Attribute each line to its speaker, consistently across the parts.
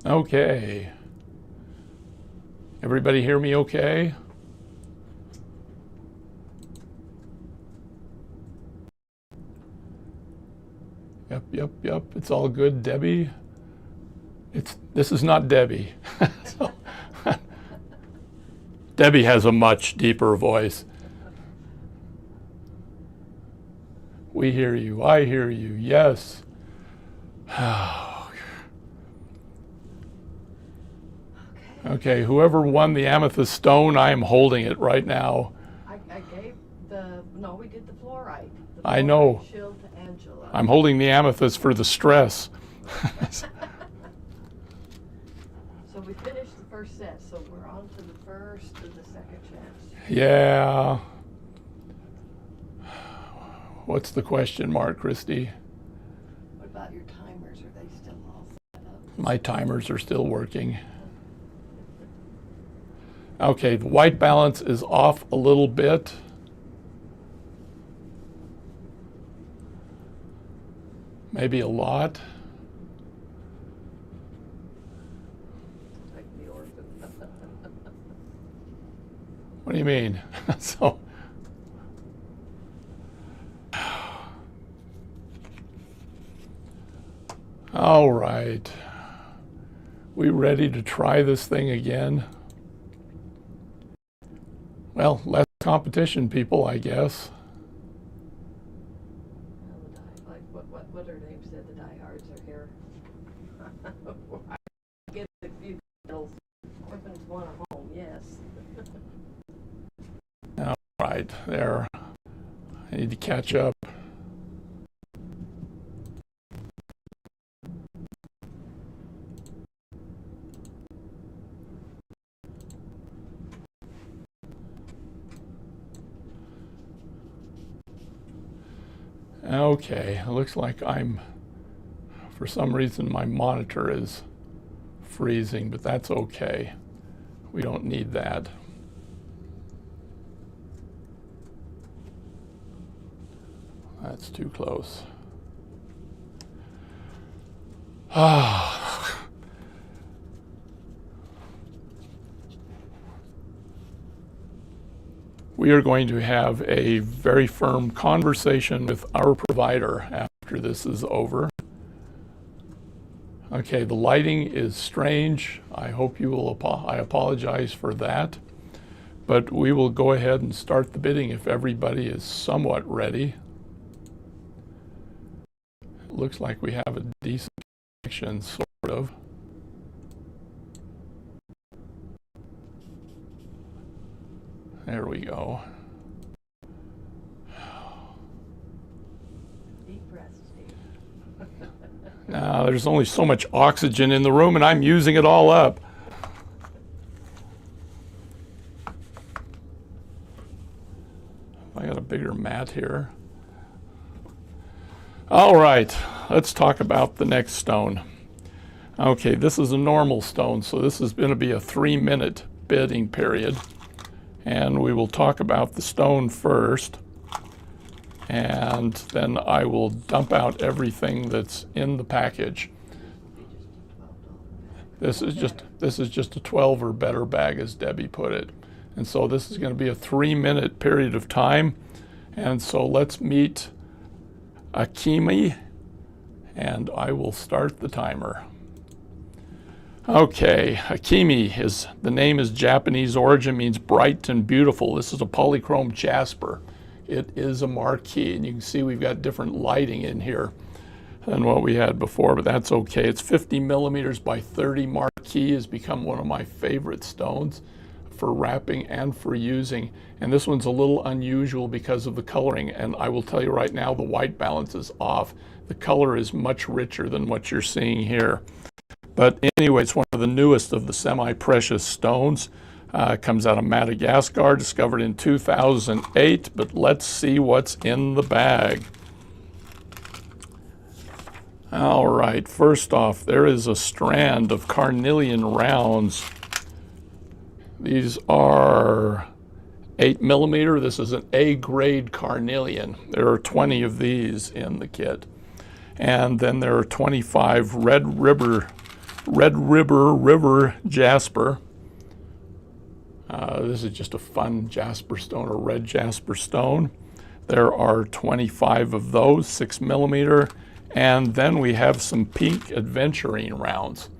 Speaker 1: Okay. Everybody hear me okay? Yep. It's all good, Debbie. This is not Debbie. So, Debbie has a much deeper voice. We hear you. I hear you. Yes. Okay, whoever won the amethyst stone, I am holding it right now.
Speaker 2: I gave no, we did the fluorite. The
Speaker 1: I know.
Speaker 2: Shield to Angela.
Speaker 1: I'm holding the amethyst for the stress.
Speaker 2: So we finished the first set, so we're on to the first and the second chance.
Speaker 1: Yeah. What's the question mark, Christy?
Speaker 2: What about your timers? Are they still all set up?
Speaker 1: My timers are still working. Okay, the white balance is off a little bit. Maybe a lot.
Speaker 2: Like the orphan.
Speaker 1: What do you mean? So, all right. We ready to try this thing again? Well, less competition, people, I guess.
Speaker 2: What her name said, the diehards are here. I get a few medals. Orphans want a home, yes.
Speaker 1: All right, there. I need to catch up. Okay, it looks like for some reason my monitor is freezing, but that's okay. We don't need that. That's too close. We are going to have a very firm conversation with our provider after this is over. Okay, the lighting is strange. I hope you will, I apologize for that. But we will go ahead and start the bidding if everybody is somewhat ready. It looks like we have a decent connection, sort of. There we go.
Speaker 2: Deep breath, Steve.
Speaker 1: Now, there's only so much oxygen in the room, and I'm using it all up. I got a bigger mat here. All right, let's talk about the next stone. Okay, this is a normal stone, so this is going to be a 3-minute bidding period. And we will talk about the stone first, and then I will dump out everything that's in the package. This is just a 12 or better bag, as Debbie put it. And so this is going to be a 3-minute period of time. And so let's meet Akimi, and I will start the timer. Okay, Akimi the name is Japanese origin, means bright and beautiful. This is a polychrome jasper. It is a marquee, and you can see we've got different lighting in here than what we had before, but that's okay. It's 50 millimeters by 30 marquee, has become one of my favorite stones for wrapping and for using. And this one's a little unusual because of the coloring, and I will tell you right now, the white balance is off. The color is much richer than what you're seeing here. But anyway, it's one of the newest of the semi-precious stones. Comes out of Madagascar, discovered in 2008, but let's see what's in the bag. All right, first off, there is a strand of carnelian rounds. These are 8 millimeter. This is an A-grade carnelian. There are 20 of these in the kit. And then there are 25 red river Red River jasper. This is just a fun jasper stone, or red jasper stone. There are 25 of those, 6mm. And then we have some pink adventurine rounds.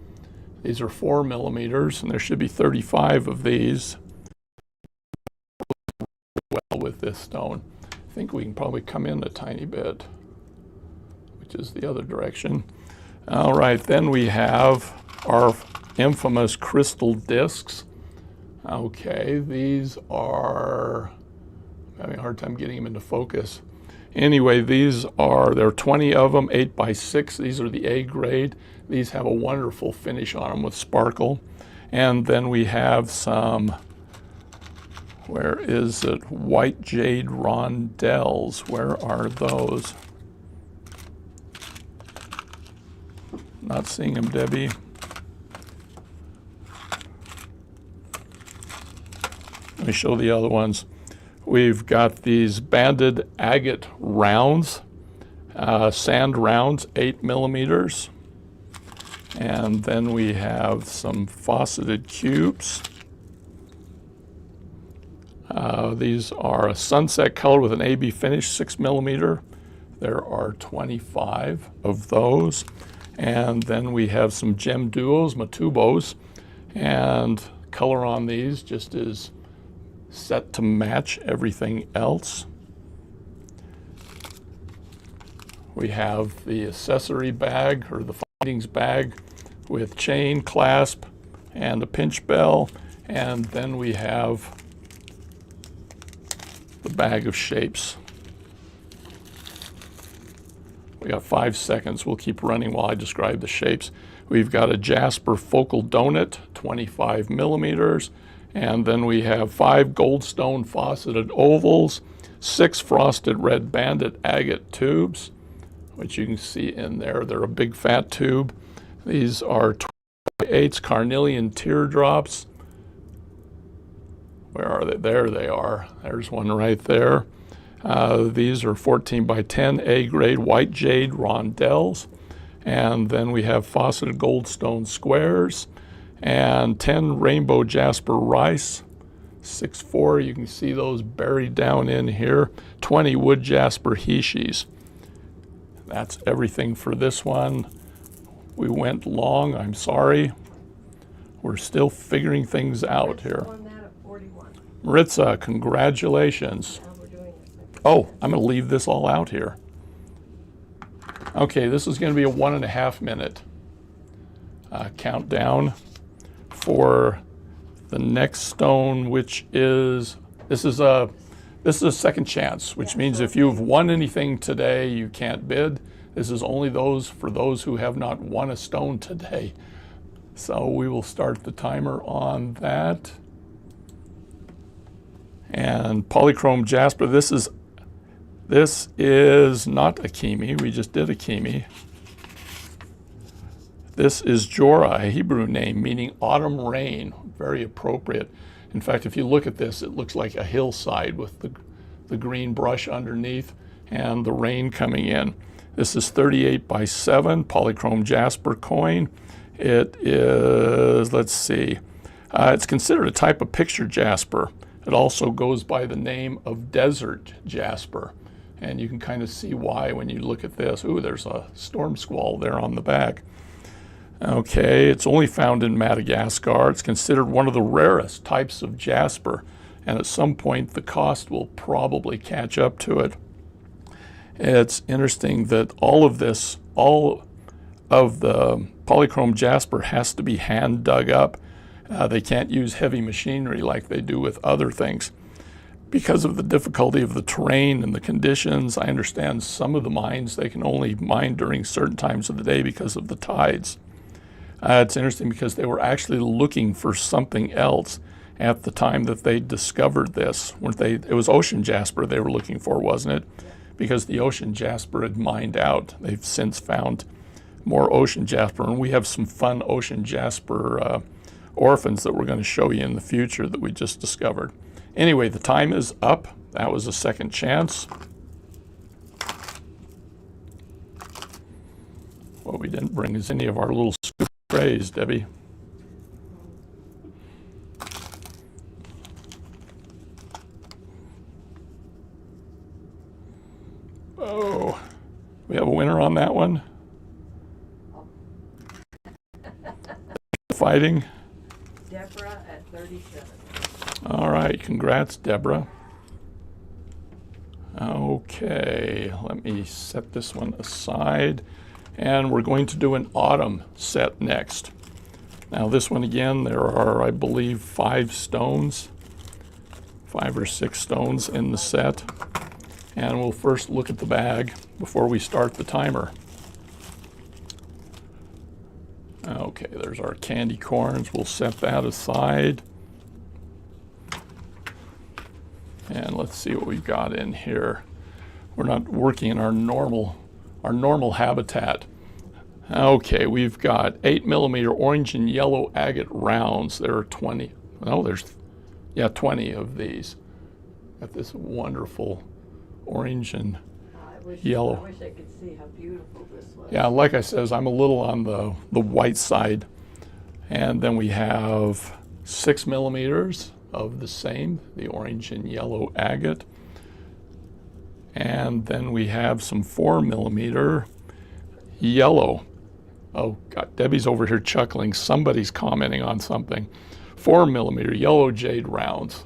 Speaker 1: These are 4mm, and there should be 35 of these. Well, with this stone, I think we can probably come in a tiny bit, which is the other direction. All right, then we have our infamous crystal discs. Okay, these are, I'm having a hard time getting them into focus. Anyway, there are 20 of them, 8x6. These are the A grade. These have a wonderful finish on them with sparkle. And then we have some, where is it? White jade rondelles. Where are those? Not seeing them, Debbie. Let me show the other ones. We've got these banded agate rounds, sand rounds, 8mm. And then we have some faceted cubes. These are a sunset color with an AB finish, 6mm. There are 25 of those. And then we have some gem duos, matubos, and color on these just is set to match everything else. We have the accessory bag, or the findings bag, with chain, clasp, and a pinch bell. And then we have the bag of shapes. We got 5 seconds. We'll keep running while I describe the shapes. We've got a jasper focal donut, 25mm. And then we have 5 goldstone faceted ovals, 6 frosted red banded agate tubes, which you can see in there. They're a big fat tube. These are 28 carnelian teardrops. Where are they? There they are. There's one right there. These are 14x10 A grade white jade rondelles. And then we have faceted goldstone squares, and 10 rainbow jasper rice, 6x4. You can see those buried down in here. 20 wood jasper hishis. That's everything for this one. We went long, I'm sorry. We're still figuring things out here.
Speaker 2: On that at 41.
Speaker 1: Maritza, congratulations.
Speaker 2: Now we're doing it.
Speaker 1: Oh, I'm going to leave this all out here. Okay, this is going to be a 1.5 minute countdown for the next stone, which is, this is a second chance, which means if you've won anything today, you can't bid. This is only for those who have not won a stone today. So we will start the timer on that. And polychrome jasper, this is not a Kimi. We just did a Kimi. This is Jorah, a Hebrew name meaning autumn rain. Very appropriate. In fact, if you look at this, it looks like a hillside with the green brush underneath and the rain coming in. This is 38x7 polychrome jasper coin. It is, let's see, it's considered a type of picture jasper. It also goes by the name of desert jasper. And you can kind of see why when you look at this. Ooh, there's a storm squall there on the back. Okay, it's only found in Madagascar. It's considered one of the rarest types of jasper, and at some point the cost will probably catch up to it. It's interesting that all of the polychrome jasper has to be hand dug up. They can't use heavy machinery like they do with other things. Because of the difficulty of the terrain and the conditions, I understand some of the mines, they can only mine during certain times of the day because of the tides. It's interesting because they were actually looking for something else at the time that they discovered this. Weren't they? It was ocean jasper they were looking for, wasn't it? Yeah. Because the ocean jasper had mined out. They've since found more ocean jasper, and we have some fun ocean jasper orphans that we're going to show you in the future that we just discovered. Anyway, the time is up. That was a second chance. What we didn't bring is any of our little scoop trays, Debbie. Oh, we have a winner on that one. Fighting.
Speaker 2: Deborah at 37.
Speaker 1: All right, congrats, Deborah. Okay, let me set this one aside. And we're going to do an autumn set next. Now this one again, there are, I believe, 5 stones, 5 or 6 stones in the set. And we'll first look at the bag before we start the timer. Okay, there's our candy corns. We'll set that aside. And let's see what we've got in here. We're not working in our normal habitat. Okay, we've got 8mm orange and yellow agate rounds. There are 20. No, there's 20 of these. Got this wonderful orange and yellow.
Speaker 2: I wish I could see how beautiful this was.
Speaker 1: Yeah, like I says, I'm a little on the white side. And then we have 6mm of the same, the orange and yellow agate. And then we have some 4mm yellow. Oh God, Debbie's over here chuckling. Somebody's commenting on something. 4mm yellow jade rounds.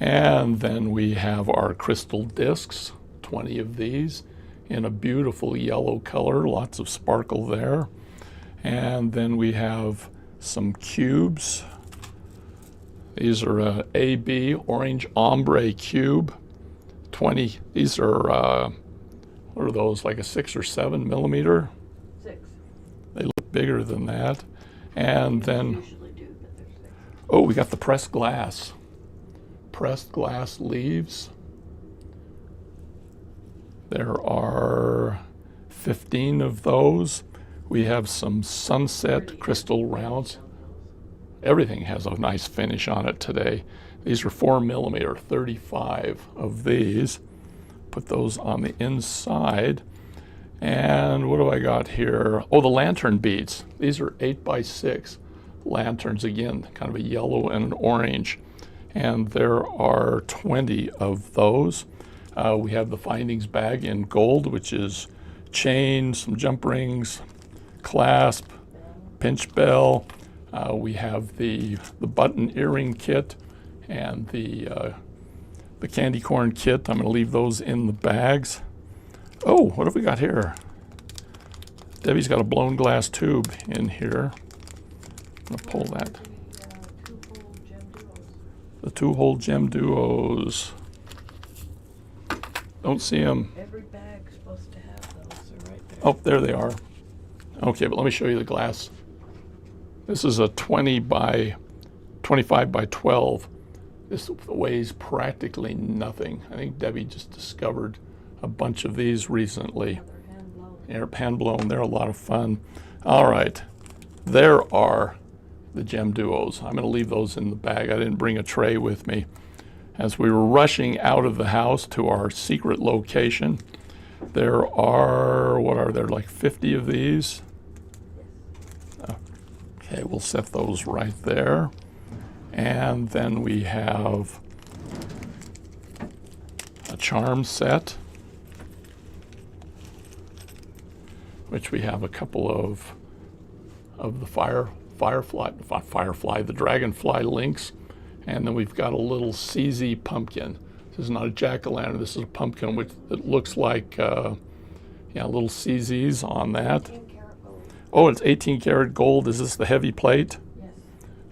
Speaker 1: And then we have our crystal discs, 20 of these in a beautiful yellow color, lots of sparkle there. And then we have some cubes. These are a AB orange ombre cube, 20. These are, what are those, like a 6 or 7mm?
Speaker 2: 6.
Speaker 1: They look bigger than that. And then,
Speaker 2: Usually do, but they're 6.
Speaker 1: oh, we got the pressed glass. Pressed glass leaves. There are 15 of those. We have some sunset crystal rounds. Everything has a nice finish on it today. These are 4mm, 35 of these. Put those on the inside. And what do I got here? Oh, the lantern beads. These are 8x6 lanterns, again, kind of a yellow and an orange. And there are 20 of those. We have the findings bag in gold, which is chain, some jump rings, clasp, pinch bell. We have the button earring kit and the candy corn kit. I'm going to leave those in the bags. Oh, what have we got here? Debbie's got a blown glass tube in here. I'm going to pull that. The 2-hole gem duos. Don't see them.
Speaker 2: Every bag's supposed to have those. They're right there.
Speaker 1: Oh, there they are. Okay, but let me show you the glass. This is a 25 by 12. This weighs practically nothing. I think Debbie just discovered a bunch of these recently. They're hand blown. They're a lot of fun. All right, there are the gem duos. I'm going to leave those in the bag. I didn't bring a tray with me. As we were rushing out of the house to our secret location, there are, what are there, like 50 of these? Okay, we'll set those right there. And then we have a charm set, which we have a couple of the the dragonfly links. And then we've got a little CZ pumpkin. This is not a jack-o'-lantern, this is a pumpkin which it looks like little CZs on that. Oh, it's 18 karat gold. Is this the heavy plate?
Speaker 2: Yes.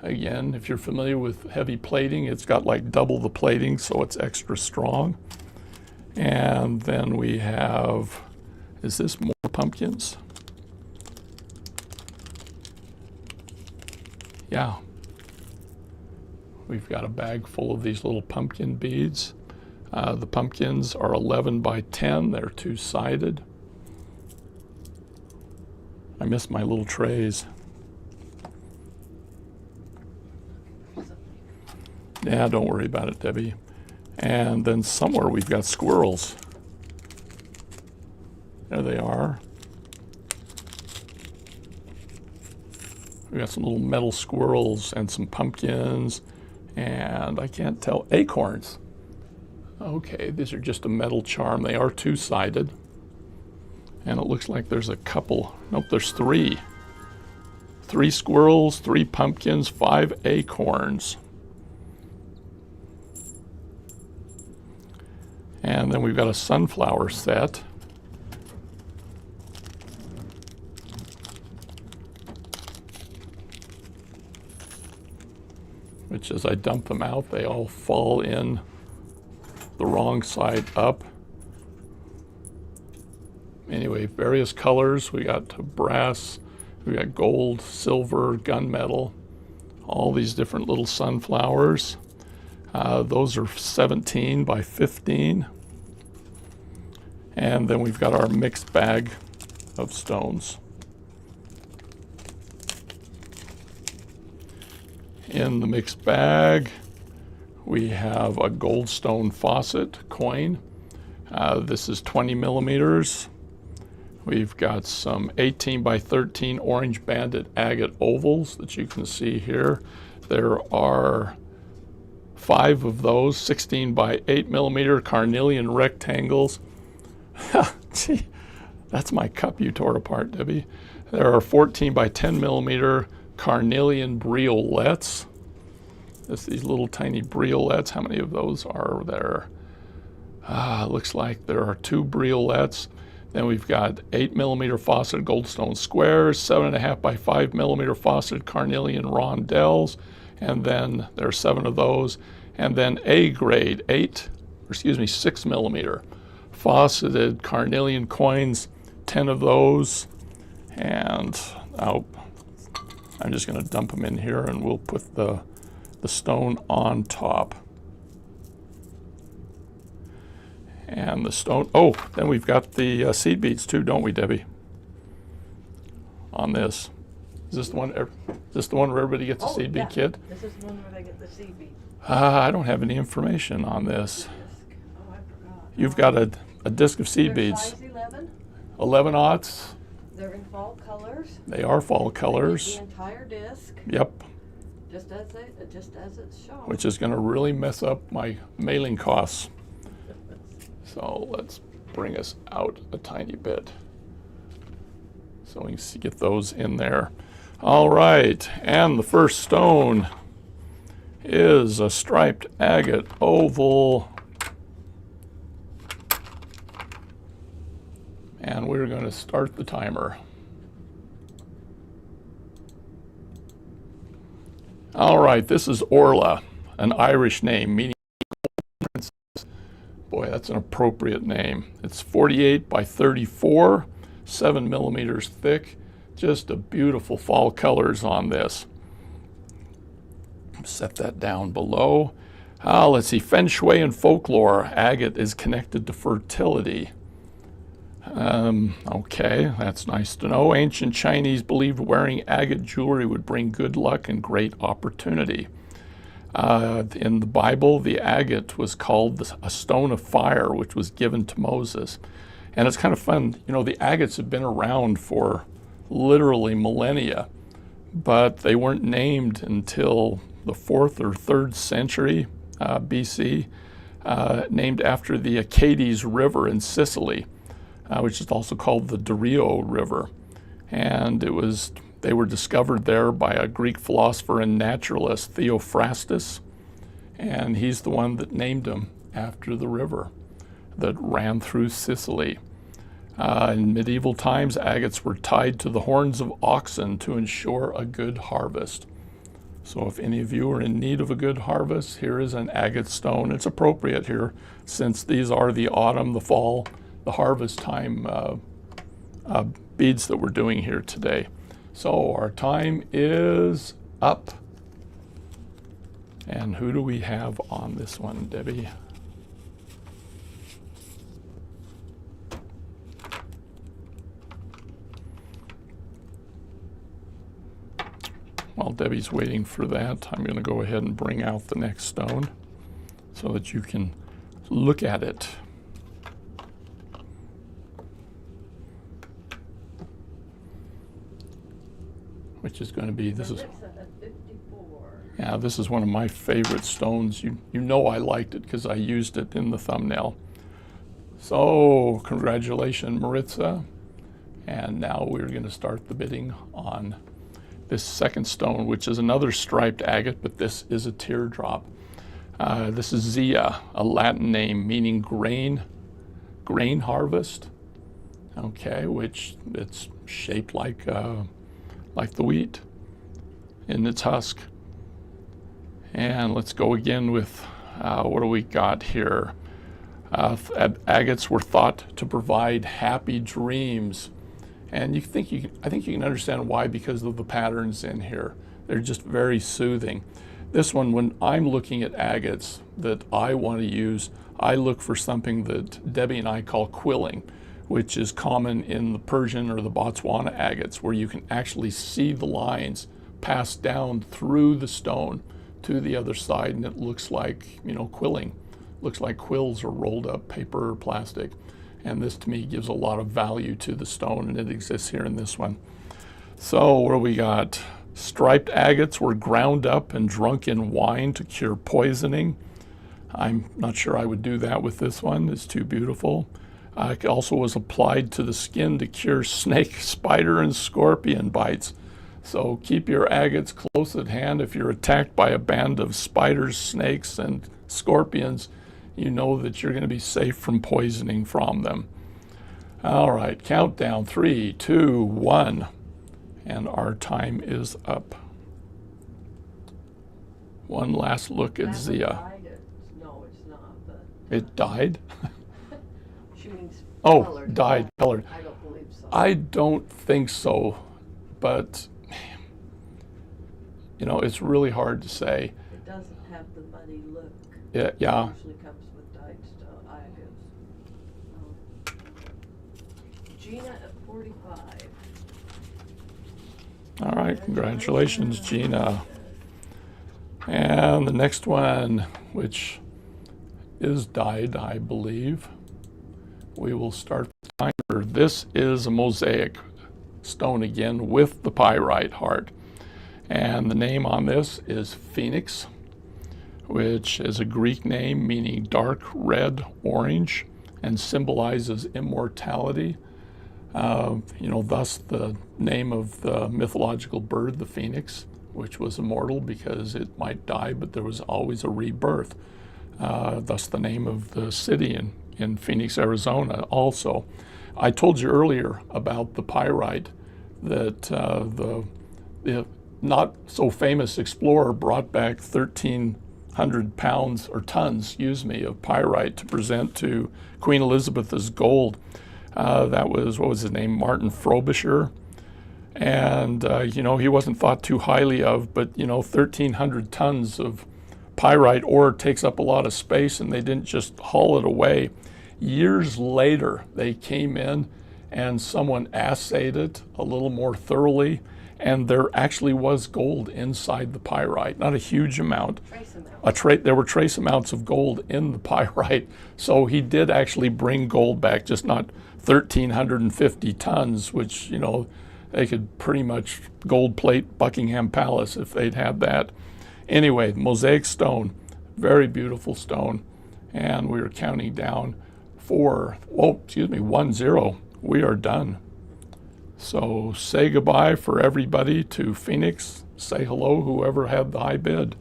Speaker 1: Again, if you're familiar with heavy plating, it's got like double the plating, so it's extra strong. And then we have, is this more pumpkins? Yeah. We've got a bag full of these little pumpkin beads. The pumpkins are 11 by 10. They're two-sided. I miss my little trays. Yeah, don't worry about it, Debbie. And then somewhere we've got squirrels. There they are. We got some little metal squirrels and some pumpkins, and I can't tell, acorns. Okay, these are just a metal charm. They are two-sided. And it looks like there's a couple, nope, there's three. 3 squirrels, 3 pumpkins, 5 acorns. And then we've got a sunflower set. Which as I dump them out, they all fall in the wrong side up. Anyway, various colors. We got brass, we got gold, silver, gunmetal, all these different little sunflowers. Those are 17 by 15. And then we've got our mixed bag of stones. In the mixed bag, we have a goldstone faucet coin. This is 20 millimeters. We've got some 18 by 13 orange banded agate ovals that you can see here. There are 5 of those 16 by 8 millimeter carnelian rectangles. Gee, that's my cup you tore apart, Debbie. There are 14 by 10 millimeter carnelian briolettes. Just these little tiny briolettes. How many of those are there? Looks like there are 2 briolettes. Then we've got 8 millimeter faucet goldstone squares, 7.5 by 5 millimeter faucet carnelian rondelles, and then there are 7 of those. And then A grade 6 millimeter fauceted carnelian coins, 10 of those. And I'm just going to dump them in here, and we'll put the stone on top. And the stone, then we've got the seed beads too, don't we, Debbie? On this. Is this the one where everybody gets a seed bead kit?
Speaker 2: This is the one where they get the seed bead.
Speaker 1: I don't have any information on this.
Speaker 2: Oh, I forgot.
Speaker 1: You've got a disc of seed
Speaker 2: They're
Speaker 1: beads.
Speaker 2: size 11.
Speaker 1: 11/aughts.
Speaker 2: They're in fall colors.
Speaker 1: They are fall colors.
Speaker 2: The entire disc,
Speaker 1: Yep.
Speaker 2: just as it's shown.
Speaker 1: Which is going to really mess up my mailing costs. So let's bring us out a tiny bit so we can get those in there. All right, and the first stone is a striped agate oval. And we're going to start the timer. All right, this is Orla, an Irish name meaning princess. Boy, that's an appropriate name. It's 48 by 34, 7 millimeters thick. Just a beautiful fall colors on this. Set that down below. Let's see, Feng Shui and folklore. Agate is connected to fertility. Okay, that's nice to know. Ancient Chinese believed wearing agate jewelry would bring good luck and great opportunity. In the Bible, the agate was called a stone of fire, which was given to Moses. And it's kind of fun, you know, the agates have been around for literally millennia, but they weren't named until the 4th or 3rd century BC, named after the Acades River in Sicily, which is also called the Dorio River. And they were discovered there by a Greek philosopher and naturalist, Theophrastus, and he's the one that named them after the river that ran through Sicily. In medieval times, agates were tied to the horns of oxen to ensure a good harvest. So if any of you are in need of a good harvest, here is an agate stone. It's appropriate here since these are the autumn, the fall, the harvest time beads that we're doing here today. So our time is up. And who do we have on this one, Debbie? While Debbie's waiting for that, I'm going to go ahead and bring out the next stone so that you can look at it. Which which is going to be, this is,
Speaker 2: Melissa at 54.
Speaker 1: yeah, this is one of my favorite stones. You know I liked it because I used it in the thumbnail. So congratulations, Maritza. And now we're going to start the bidding on this second stone, which is another striped agate, but this is a teardrop. This is Zia, a Latin name meaning grain harvest. Okay, which it's shaped like the wheat in its husk. And let's go again with what do we got here? Agates were thought to provide happy dreams. And I think you can understand why, because of the patterns in here. They're just very soothing. This one, when I'm looking at agates that I want to use, I look for something that Debbie and I call quilling, which is common in the Persian or the Botswana agates, where you can actually see the lines pass down through the stone to the other side, and it looks like, quilling. Looks like quills are rolled up paper or plastic. And this to me gives a lot of value to the stone, and it exists here in this one. So what do we got? Striped agates were ground up and drunk in wine to cure poisoning. I'm not sure I would do that with this one. It's too beautiful. It also was applied to the skin to cure snake, spider, and scorpion bites. So keep your agates close at hand. If you're attacked by a band of spiders, snakes, and scorpions, you know that you're going to be safe from poisoning from them. All right, countdown, 3, 2, 1, and our time is up. One last look at Zia.
Speaker 2: No, it's not, but.
Speaker 1: It died?
Speaker 2: She means
Speaker 1: Oh,
Speaker 2: colored.
Speaker 1: died, colored.
Speaker 2: I don't believe so.
Speaker 1: I don't think so, but it's really hard to say.
Speaker 2: It doesn't have the muddy look.
Speaker 1: Yeah.
Speaker 2: It usually comes with dyed stone agates. Gina at 45.
Speaker 1: All right, congratulations, Gina. And the next one, which is dyed, I believe, we will start the timer. This is a mosaic stone again with the pyrite heart. And the name on this is Phoenix, which is a Greek name meaning dark red orange and symbolizes immortality. Thus the name of the mythological bird, the phoenix, which was immortal because it might die, but there was always a rebirth. Thus the name of the city in Phoenix, Arizona also. I told you earlier about the pyrite that the not so famous explorer brought back 1,300 pounds or tons, of pyrite to present to Queen Elizabeth as gold. That was, what was his name, Martin Frobisher. And, he wasn't thought too highly of, but, 1,300 tons of pyrite ore takes up a lot of space, and they didn't just haul it away. Years later, they came in and someone assayed it a little more thoroughly, and there actually was gold inside the pyrite. Not a huge amount.
Speaker 2: Trace amount.
Speaker 1: There were trace amounts of gold in the pyrite. So he did actually bring gold back, just not 1,350 tons, which, they could pretty much gold plate Buckingham Palace if they'd had that. Anyway, mosaic stone, very beautiful stone. And we are counting down 1-0. We are done. So say goodbye for everybody to Phoenix. Say hello, whoever had the high bid.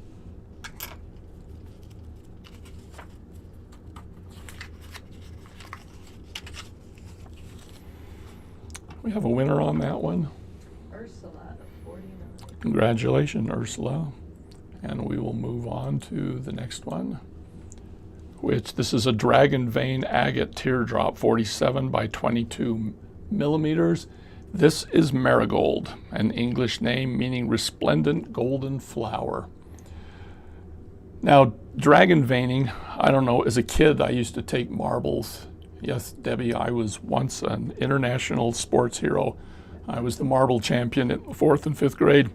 Speaker 1: We have a winner on that one.
Speaker 2: Ursula at 49.
Speaker 1: Congratulations, Ursula. And we will move on to the next one, which this is a dragon vein agate teardrop, 47 by 22 millimeters. This is marigold, an English name meaning resplendent golden flower. Now, dragon veining, I don't know, as a kid I used to take marbles. Yes, Debbie, I was once an international sports hero. I was the marble champion in the 4th and 5th grade.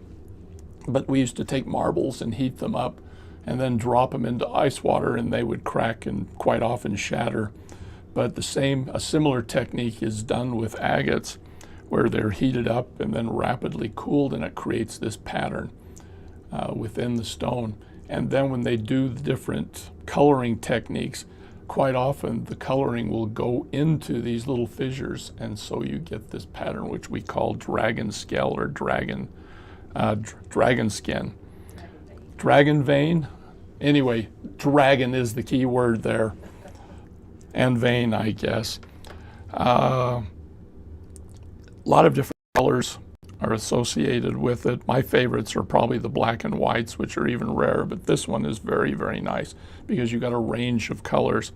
Speaker 1: But we used to take marbles and heat them up and then drop them into ice water, and they would crack and quite often shatter. But a similar technique is done with agates, where they're heated up and then rapidly cooled, and it creates this pattern within the stone. And then when they do the different coloring techniques, quite often the coloring will go into these little fissures, and so you get this pattern which we call dragon scale or dragon skin. Dragon vein. Anyway, dragon is the key word there, and vein, I guess. A lot of different colors are associated with it. My favorites are probably the black and whites, which are even rarer, but this one is very, very nice because you got a range of colors.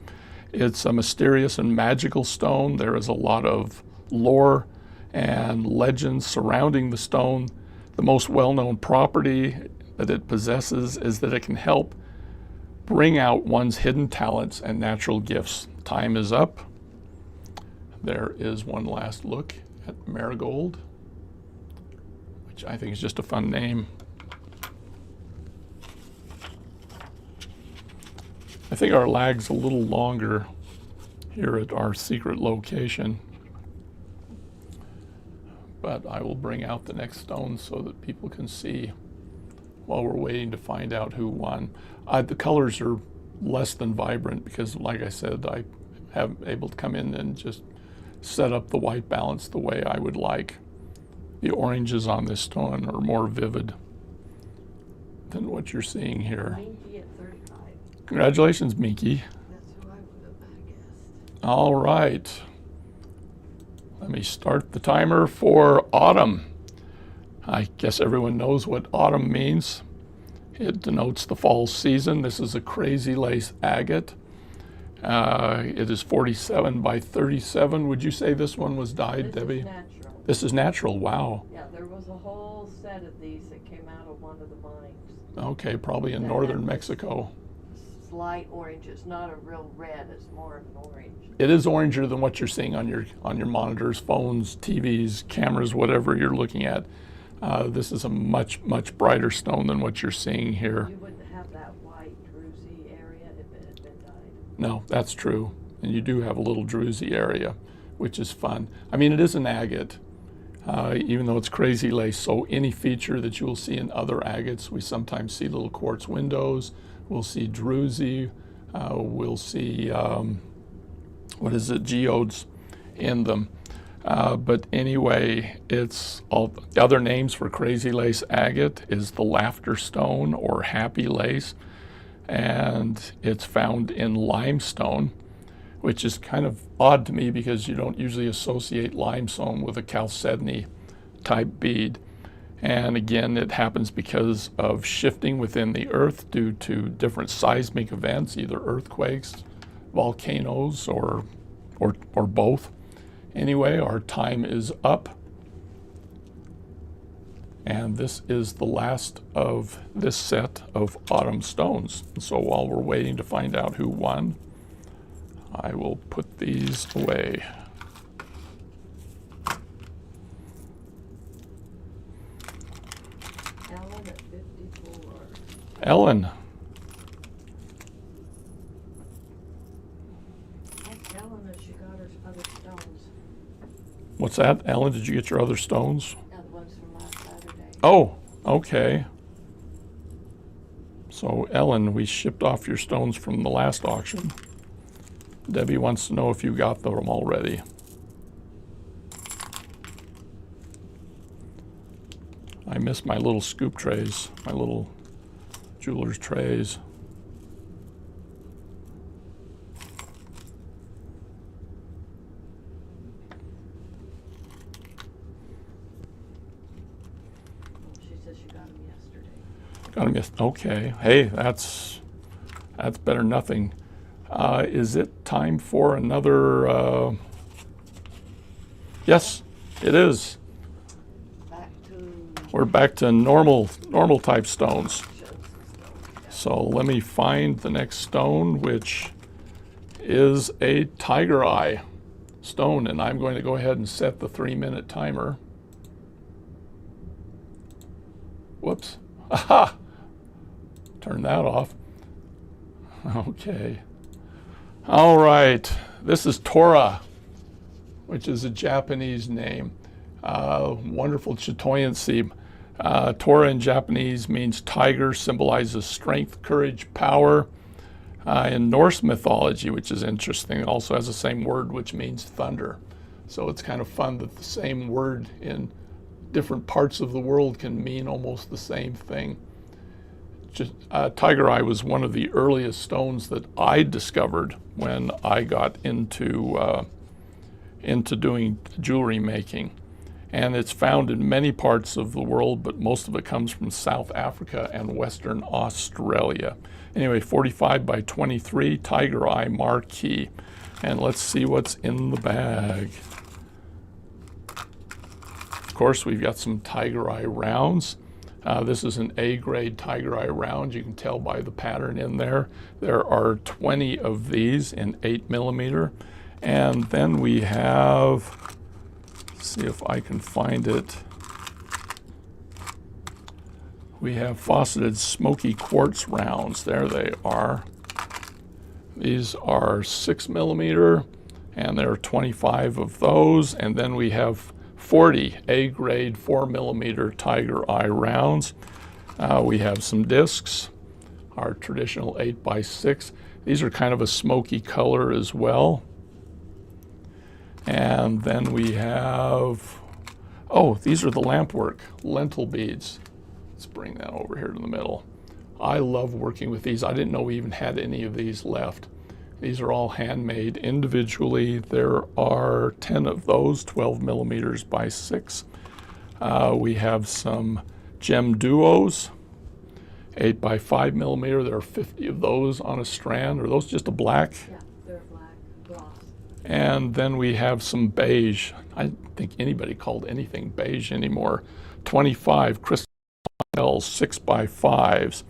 Speaker 1: It's a mysterious and magical stone. There is a lot of lore and legends surrounding the stone. The most well-known property that it possesses is that it can help bring out one's hidden talents and natural gifts. Time is up. There is one last look at Marigold, which I think is just a fun name. I think our lag's a little longer here at our secret location, but I will bring out the next stone so that people can see while we're waiting to find out who won. The colors are less than vibrant because, like I said, I haven't able to come in and just set up the white balance the way I would like. The oranges on this stone are more vivid than what you're seeing here.
Speaker 2: Minky at 35.
Speaker 1: Congratulations, Minky.
Speaker 2: That's who I would have guessed.
Speaker 1: All right. Let me start the timer for autumn. I guess everyone knows what autumn means. It denotes the fall season. This is a crazy lace agate. It is 47 by 37. Would you say this one was dyed, Debbie?
Speaker 2: This is natural.
Speaker 1: This is natural. Wow.
Speaker 2: Yeah, there was a whole set of these that came out of one of the mines.
Speaker 1: Okay, probably in
Speaker 2: That
Speaker 1: northern
Speaker 2: had
Speaker 1: Mexico.
Speaker 2: Slight orange. It's not a real red. It's more of an orange.
Speaker 1: It is oranger than what you're seeing on your monitors, phones, TVs, cameras, whatever you're looking at. This is a much, much brighter stone than what you're seeing here.
Speaker 2: You wouldn't have that white druzy area if it had been dyed.
Speaker 1: No, that's true. And you do have a little druzy area, which is fun. I mean, it is an agate, even though it's crazy lace. So any feature that you will see in other agates, we sometimes see little quartz windows. We'll see druzy. We'll see, geodes in them. But anyway, it's all the other names for crazy lace agate is the laughter stone or happy lace, and it's found in limestone, which is kind of odd to me because you don't usually associate limestone with a chalcedony type bead. And again, it happens because of shifting within the earth due to different seismic events, either earthquakes, volcanoes, or both. Anyway, our time is up. And this is the last of this set of autumn stones. And so while we're waiting to find out who won, I will put these away.
Speaker 2: Ellen at 54.
Speaker 1: Ellen.
Speaker 2: Ask Ellen if she got her other stones.
Speaker 1: What's that? Ellen, did you get your other stones?
Speaker 2: Yeah, the ones from last Saturday.
Speaker 1: Oh, okay. So Ellen, we shipped off your stones from the last auction. Debbie wants to know if you got them already. I miss my little scoop trays, my little jeweler's trays.
Speaker 2: She says she got them yesterday.
Speaker 1: Got them yesterday. Okay. Hey, that's better than nothing. Is it time for another? Yes, it is. We're back to normal type stones. So let me find the next stone, which is a tiger eye stone, and I'm going to go ahead and set the 3-minute timer. Whoops. Aha! Turn that off. Okay. All right. This is Tora, which is a Japanese name. Wonderful chitoyancy. Tora in Japanese means tiger, symbolizes strength, courage, power. In Norse mythology, which is interesting, it also has the same word which means thunder. So it's kind of fun that the same word in different parts of the world can mean almost the same thing. Tiger eye was one of the earliest stones that I discovered when I got into doing jewelry making. And it's found in many parts of the world, but most of it comes from South Africa and Western Australia. Anyway, 45 by 23 tiger eye marquee. And let's see what's in the bag. Of course, we've got some tiger eye rounds. This is an A-grade tiger eye round. You can tell by the pattern in there. There are 20 of these in 8mm. And then we have, let's see if I can find it. We have faceted smoky quartz rounds. There they are. These are 6mm, and there are 25 of those. And then we have 40 A-grade 4mm tiger eye rounds. We have some discs, our traditional 8x6. These are kind of a smoky color as well. And then we have, oh, these are the lampwork lentil beads. Let's bring that over here to the middle. I love working with these. I didn't know we even had any of these left. These are all handmade individually. There are 10 of those, 12mm by 6. We have some gem duos, 8 by 5mm. There are 50 of those on a strand. Are those just a black?
Speaker 2: Yeah, they're black, gloss.
Speaker 1: And then we have some beige. I don't think anybody called anything beige anymore. 25 crystal 6 by 5s.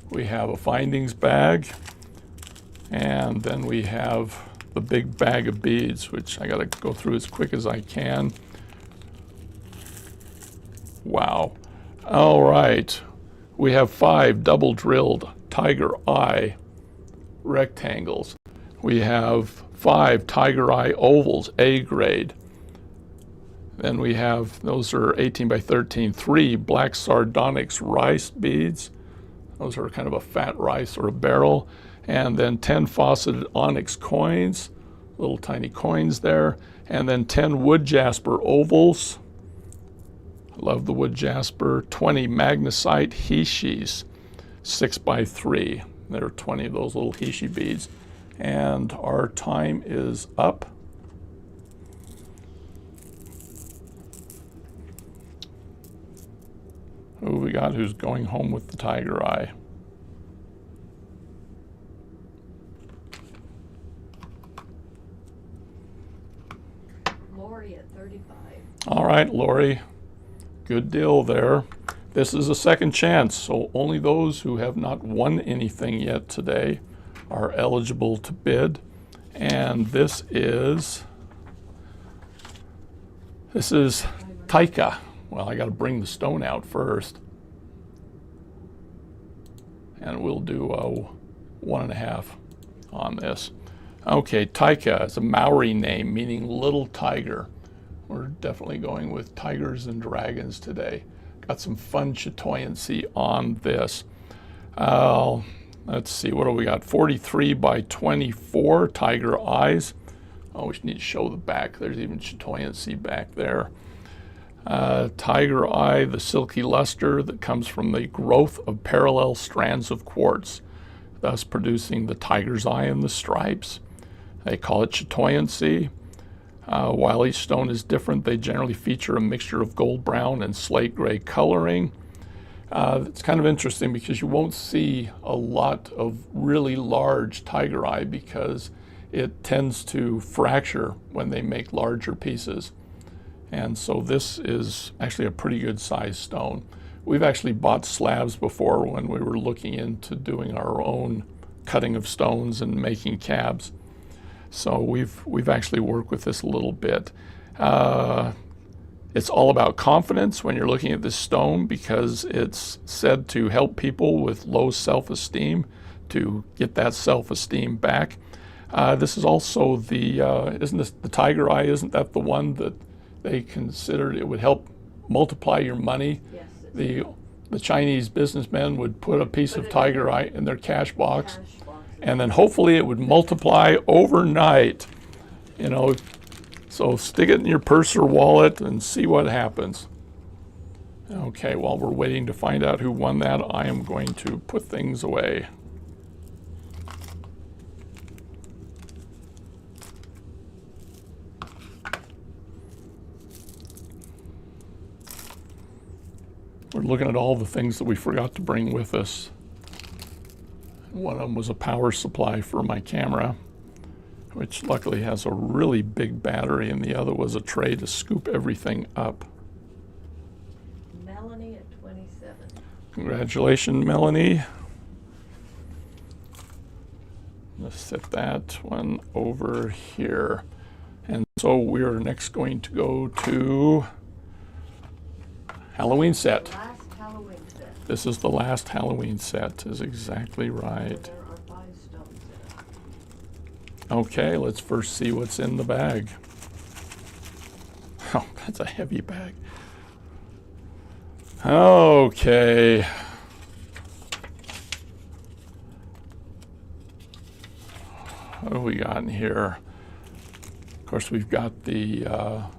Speaker 1: We have a findings bag. And then we have the big bag of beads, which I got to go through as quick as I can. Wow. All right. We have 5 double drilled tiger eye rectangles. We have 5 tiger eye ovals, A grade. Then we have, those are 18 by 13, 3 black sardonyx rice beads. Those are kind of a fat rice or a barrel. And then 10 faceted onyx coins, little tiny coins there. And then 10 wood jasper ovals. I love the wood jasper. 20 magnesite hishis, 6 by 3. There are 20 of those little hishi beads. And our time is up. Who we got who's going home with the tiger eye?
Speaker 2: Lori at 35.
Speaker 1: All right, Lori, good deal there. This is a second chance, so only those who have not won anything yet today are eligible to bid. And this is Taika. Well, I got to bring the stone out first. And we'll do 1.5 on this. Okay, Taika is a Maori name meaning little tiger. We're definitely going with tigers and dragons today. Got some fun chitoyancy on this. Let's see, what do we got? 43 by 24 tiger eyes. Oh, we need to show the back. There's even chitoyancy back there. Tiger eye, the silky luster that comes from the growth of parallel strands of quartz, thus producing the tiger's eye and the stripes. They call it chitoyancy. While each stone is different, they generally feature a mixture of gold brown and slate gray coloring. It's kind of interesting because you won't see a lot of really large tiger eye because it tends to fracture when they make larger pieces. And so this is actually a pretty good sized stone. We've actually bought slabs before when we were looking into doing our own cutting of stones and making cabs. So we've actually worked with this a little bit. It's all about confidence when you're looking at this stone because it's said to help people with low self-esteem to get that self-esteem back. This is also the, isn't this the tiger eye, isn't that the one that They considered it would help multiply your money.
Speaker 2: Yes.
Speaker 1: The Chinese businessmen would put a piece
Speaker 2: Put
Speaker 1: of
Speaker 2: it
Speaker 1: tiger eye in their cash box,
Speaker 2: Cash box.
Speaker 1: and then hopefully it would multiply overnight. You know, so stick it in your purse or wallet and see what happens. Okay, while we're waiting to find out who won that, I am going to put things away. We're looking at all the things that we forgot to bring with us. One of them was a power supply for my camera, which luckily has a really big battery, and the other was a tray to scoop everything up.
Speaker 2: Melanie at 27.
Speaker 1: Congratulations, Melanie. Let's set that one over here. And so we're next going to go to Halloween set.
Speaker 2: Last Halloween set.
Speaker 1: This is the last Halloween set, is exactly right.
Speaker 2: There are 5 stones in it.
Speaker 1: Okay, let's first see what's in the bag. Oh, that's a heavy bag. Okay. What do we got in here? Of course, we've got the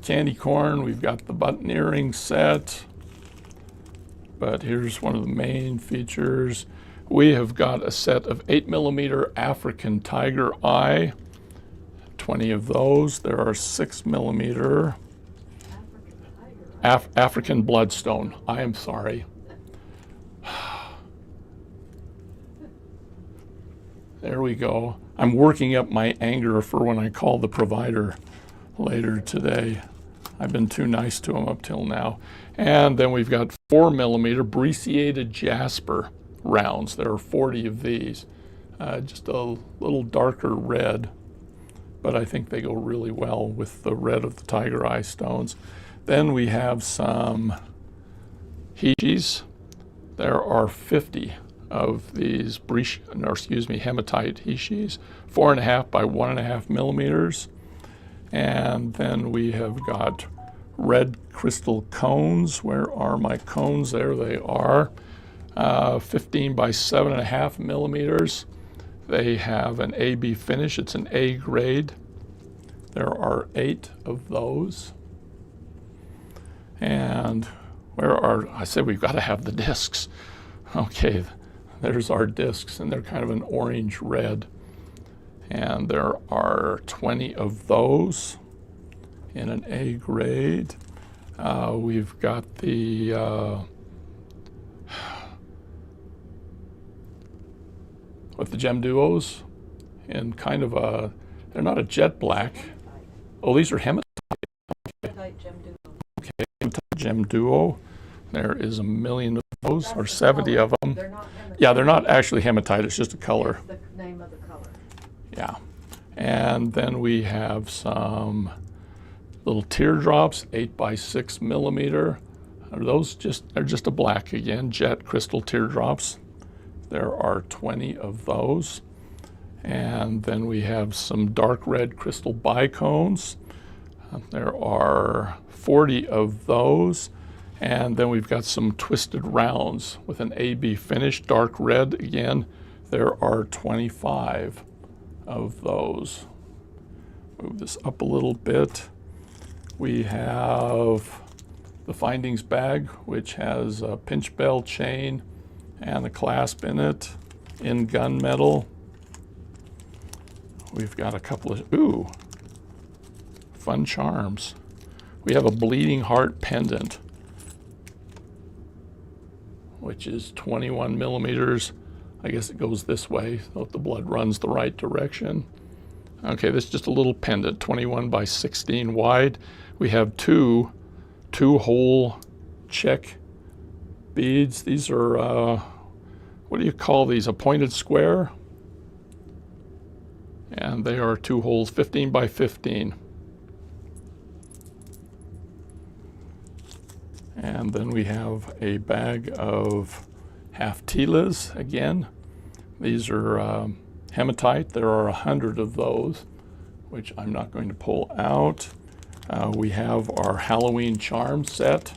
Speaker 1: candy corn, we've got the button earring set, but here's one of the main features. We have got a set of 8mm African tiger eye, 20 of those. There are 6mm African bloodstone. I am sorry. There we go. I'm working up my anger for when I call the provider later today. I've been too nice to them up till now. And then we've got 4mm brecciated jasper rounds. There are 40 of these. Just a little darker red, but I think they go really well with the red of the tiger eye stones. Then we have some hishis. There are 50 of these hematite hishis, 4.5 by 1.5 millimeters. And then we have got red crystal cones. Where are my cones? There they are. 15 by 7.5 millimeters. They have an AB finish. It's an A grade. There are 8 of those. And I said we've got to have the discs. Okay, there's our discs, and they're kind of an orange red. And there are 20 of those in an A grade. We've got the with the gem duos in kind of a, they're not a jet black. Oh, these are hematite.
Speaker 2: Hematite gem duo.
Speaker 1: Okay, hematite gem duo. There is 1 million of those,
Speaker 2: That's
Speaker 1: or
Speaker 2: the
Speaker 1: 70
Speaker 2: color.
Speaker 1: of them.
Speaker 2: They're not hematite.
Speaker 1: Yeah, they're not actually hematite, it's just a color.
Speaker 2: That's the name of the color.
Speaker 1: Yeah. And then we have some little teardrops, 8 by 6 millimeter. They're just a black again, jet crystal teardrops. There are 20 of those. And then we have some dark red crystal bicones. There are 40 of those. And then we've got some twisted rounds with an AB finish, dark red again. There are 25 of those. Move this up a little bit. We have the findings bag, which has a pinch bell chain and a clasp in it in gunmetal. We've got a couple of, fun charms. We have a bleeding heart pendant, which is 21 millimeters. I guess it goes this way, so the blood runs the right direction. Okay, this is just a little pendant, 21 by 16 wide. We have two hole check beads. These are, what do you call these? A pointed square? And they are 2 holes, 15 by 15. And then we have a bag of half tilas again. These are hematite. There are 100 of those. which I'm not going to pull out. We have our Halloween charm set,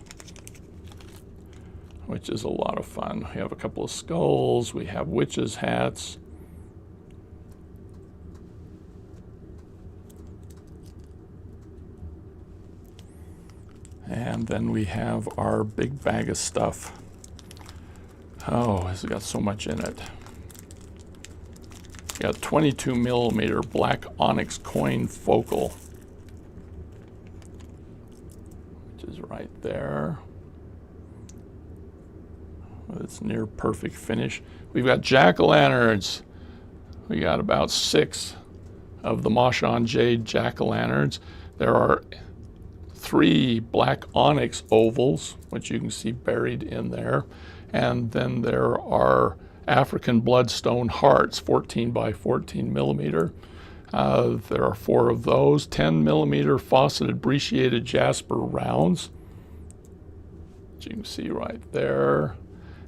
Speaker 1: which is a lot of fun. We have a couple of skulls, we have witches' hats. And then we have our big bag of stuff. Oh, it's got so much in it. We got 22 millimeter black onyx coin focal, which is right there. It's near perfect finish. We've got jack-o'-lanterns. We got about 6 of the Mashon Jade jack-o'-lanterns. There are 3 black onyx ovals, which you can see buried in there. And then there are African bloodstone hearts, 14 by 14 millimeter. There are 4 of those, 10 millimeter faceted brecciated jasper rounds, which you can see right there.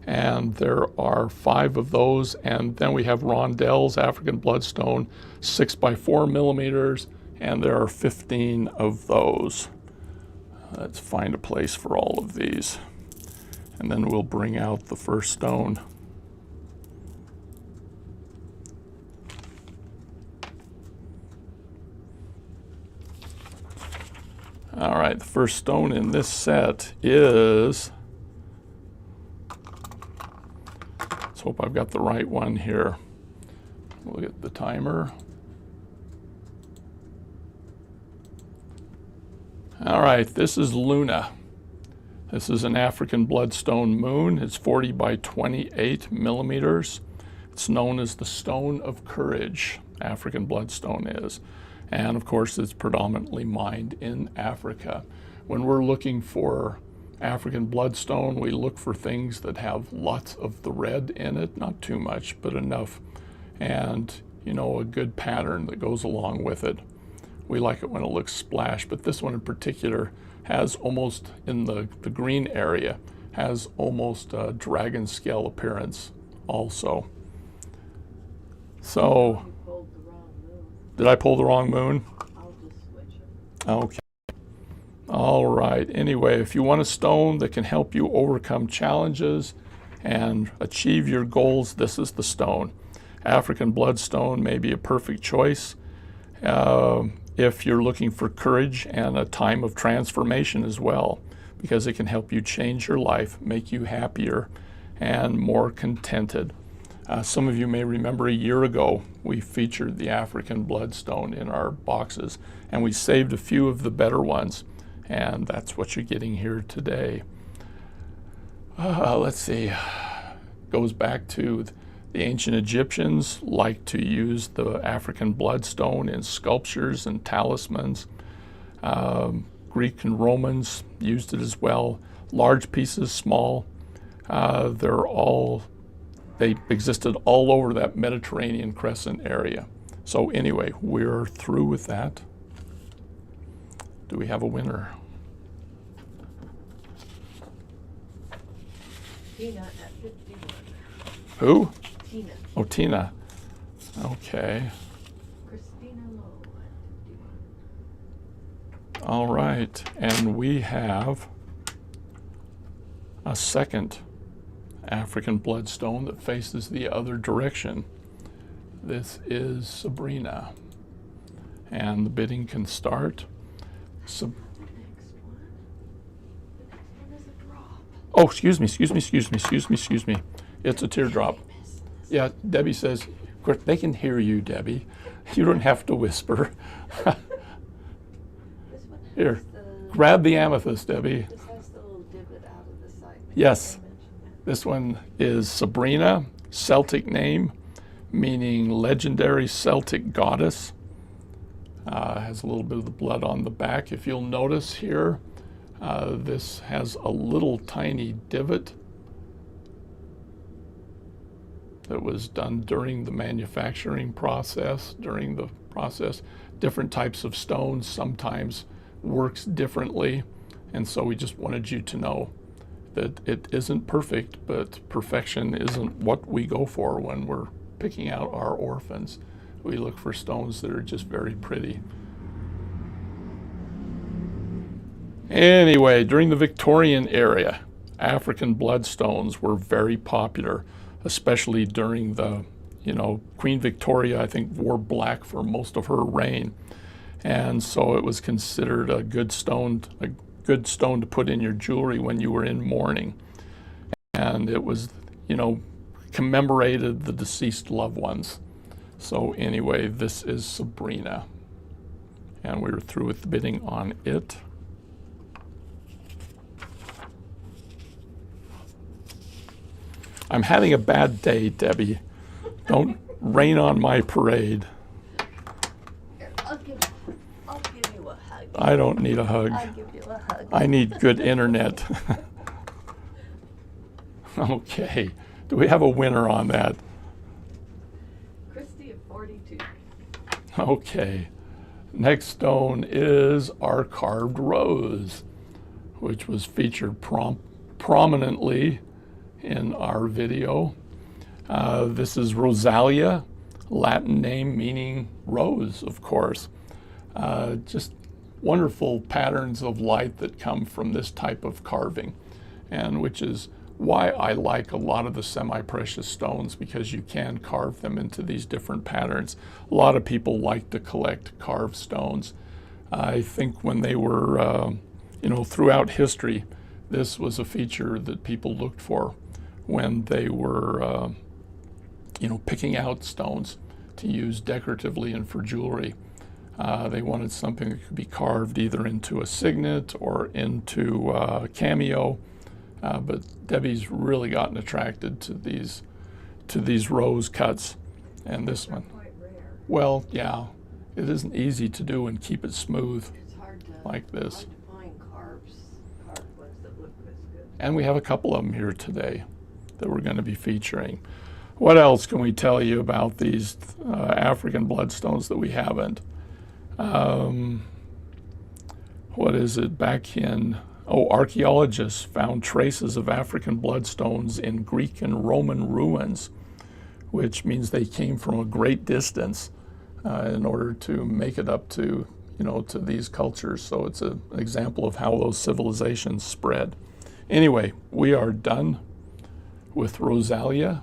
Speaker 1: And there are 5 of those. And then we have rondelles, African bloodstone, 6 by 4 millimeters, and there are 15 of those. Let's find a place for all of these. And then we'll bring out the first stone. All right, the first stone in this set is, let's hope I've got the right one here. We'll get the timer. All right, this is Luna. This is an African bloodstone moon. It's 40 by 28 millimeters. It's known as the Stone of Courage, African bloodstone is. And of course, it's predominantly mined in Africa. When we're looking for African bloodstone, we look for things that have lots of the red in it, not too much, but enough. And, you know, a good pattern that goes along with it. We like it when it looks splashed, but this one in particular has almost, in the green area, has almost a dragon scale appearance also. So,
Speaker 2: You pulled the wrong move.
Speaker 1: did I pull the wrong moon?
Speaker 2: I'll just switch it.
Speaker 1: Okay. All right. Anyway, if you want a stone that can help you overcome challenges and achieve your goals, this is the stone. African bloodstone may be a perfect choice. If you're looking for courage and a time of transformation as well, because it can help you change your life, make you happier and more contented. Some of you may remember a year ago, we featured the African bloodstone in our boxes, and we saved a few of the better ones, and that's what you're getting here today. Let's see, goes back to the ancient Egyptians liked to use the African bloodstone in sculptures and talismans. Greek and Romans used it as well. Large pieces, small. They existed all over that Mediterranean crescent area. So anyway, we're through with that. Do we have a winner?
Speaker 2: Tina at 51.
Speaker 1: Who?
Speaker 2: Tina.
Speaker 1: Oh, Tina. Okay.
Speaker 2: Christina Lowe at 51.
Speaker 1: All right. And we have a second African bloodstone that faces the other direction. This is Sabrina. And the bidding can start.
Speaker 2: The next one. The next one is a drop.
Speaker 1: Oh, excuse me. It's a teardrop. Yeah, Debbie says, of course, they can hear you, Debbie. You don't have to whisper.
Speaker 2: This one has
Speaker 1: Here,
Speaker 2: the,
Speaker 1: grab the amethyst, Debbie.
Speaker 2: this has the little divot out of the side.
Speaker 1: Yes.
Speaker 2: I mentioned that.
Speaker 1: This one is Sabrina, Celtic name, meaning legendary Celtic goddess. Has a little bit of the blood on the back. If you'll notice here, this has a little tiny divot that was done during the manufacturing process. Different types of stones sometimes works differently, and so we just wanted you to know that it isn't perfect, but perfection isn't what we go for when we're picking out our orphans. We look for stones that are just very pretty. Anyway, during the Victorian era, African bloodstones were very popular, especially during the, Queen Victoria, I think, wore black for most of her reign. And so it was considered a good stone to put in your jewelry when you were in mourning. And it was, commemorated the deceased loved ones. So anyway, this is Sabrina. And we were through with the bidding on it. I'm having a bad day, Debbie. Don't rain on my parade.
Speaker 2: Here, I'll give you a hug.
Speaker 1: I don't need a hug.
Speaker 2: I'll give you a hug.
Speaker 1: I need good internet. Okay. Do we have a winner on that?
Speaker 2: Christy at 42.
Speaker 1: Okay. Next stone is our carved rose, which was featured prominently in our video. This is Rosalia, Latin name meaning rose, of course. Just wonderful patterns of light that come from this type of carving, and which is why I like a lot of the semi-precious stones, because you can carve them into these different patterns. A lot of people like to collect carved stones. I think when they were, throughout history, this was a feature that people looked for when they were, picking out stones to use decoratively and for jewelry. They wanted something that could be carved either into a signet or into a cameo. But Debbie's really gotten attracted to these rose cuts, and this one.
Speaker 2: Quite rare.
Speaker 1: Well, yeah, it isn't easy to do and keep it smooth
Speaker 2: It's hard to
Speaker 1: like this.
Speaker 2: hard to find carved ones that look this good.
Speaker 1: And we have a couple of them here today that we're going to be featuring. What else can we tell you about these African bloodstones that we haven't? What is it? Back in, archaeologists found traces of African bloodstones in Greek and Roman ruins, which means they came from a great distance in order to make it up to, to these cultures. So it's an example of how those civilizations spread. Anyway, we are done with Rosalia.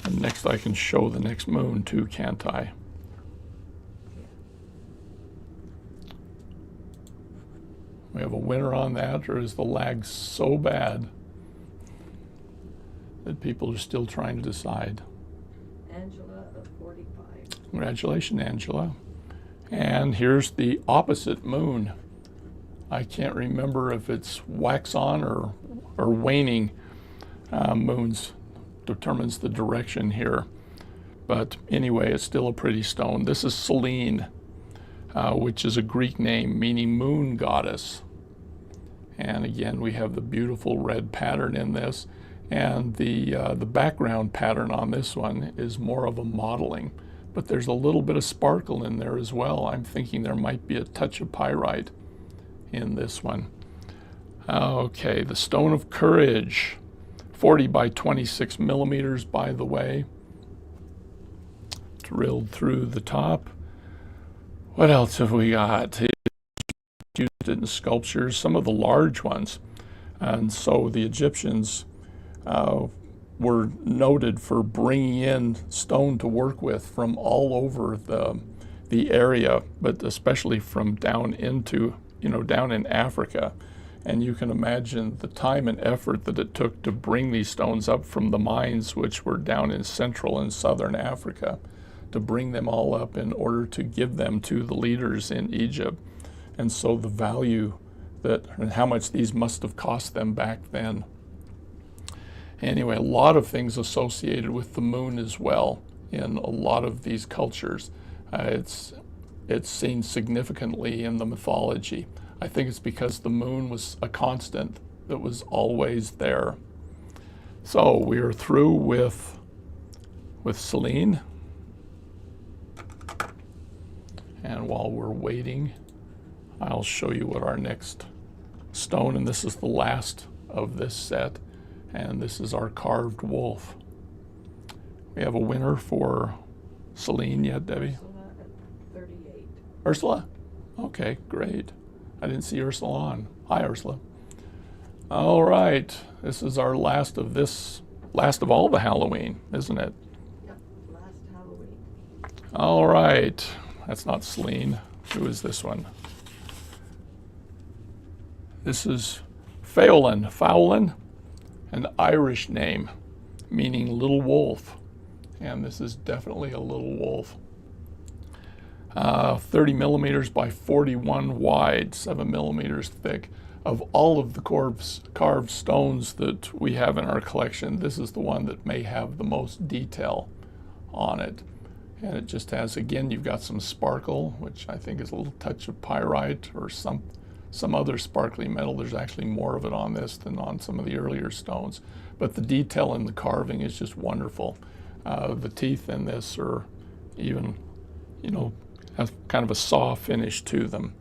Speaker 1: And next I can show the next moon too, can't I? We have a winner on that, or is the lag so bad that people are still trying to decide?
Speaker 2: Angela of 45.
Speaker 1: Congratulations, Angela. And here's the opposite moon. I can't remember if it's wax on or waning moons determines the direction here. But anyway, it's still a pretty stone. This is Selene, which is a Greek name meaning moon goddess. And again, we have the beautiful red pattern in this. And the background pattern on this one is more of a modeling. But there's a little bit of sparkle in there as well. I'm thinking there might be a touch of pyrite in this one. Okay, the Stone of Courage. 40 by 26 millimeters, by the way. Drilled through the top. What else have we got? Used it in sculptures, some of the large ones. And so the Egyptians were noted for bringing in stone to work with from all over the area, but especially from down into, down in Africa. And you can imagine the time and effort that it took to bring these stones up from the mines, which were down in central and southern Africa, to bring them all up in order to give them to the leaders in Egypt. And so the value and how much these must have cost them back then. Anyway, a lot of things associated with the moon as well in a lot of these cultures. It's seen significantly in the mythology. I think it's because the moon was a constant that was always there. So we are through with Selene. And while we're waiting, I'll show you what our next stone, and this is the last of this set, and this is our carved wolf. We have a winner for Celine yet, Debbie?
Speaker 2: Ursula at 38.
Speaker 1: Ursula? Okay, great. I didn't see Ursula on. Hi, Ursula. All right, this is our last of all the Halloween, isn't it?
Speaker 2: Yep, last Halloween.
Speaker 1: All right, that's not Celine. Who is this one? This is Fowlin, an Irish name, meaning little wolf. And this is definitely a little wolf. 30 millimeters by 41 wide, 7 millimeters thick. Of all of the carved stones that we have in our collection, this is the one that may have the most detail on it. And it just has, again, you've got some sparkle, which I think is a little touch of pyrite or some other sparkly metal. There's actually more of it on this than on some of the earlier stones. But the detail in the carving is just wonderful. The teeth in this are even, have kind of a saw finish to them.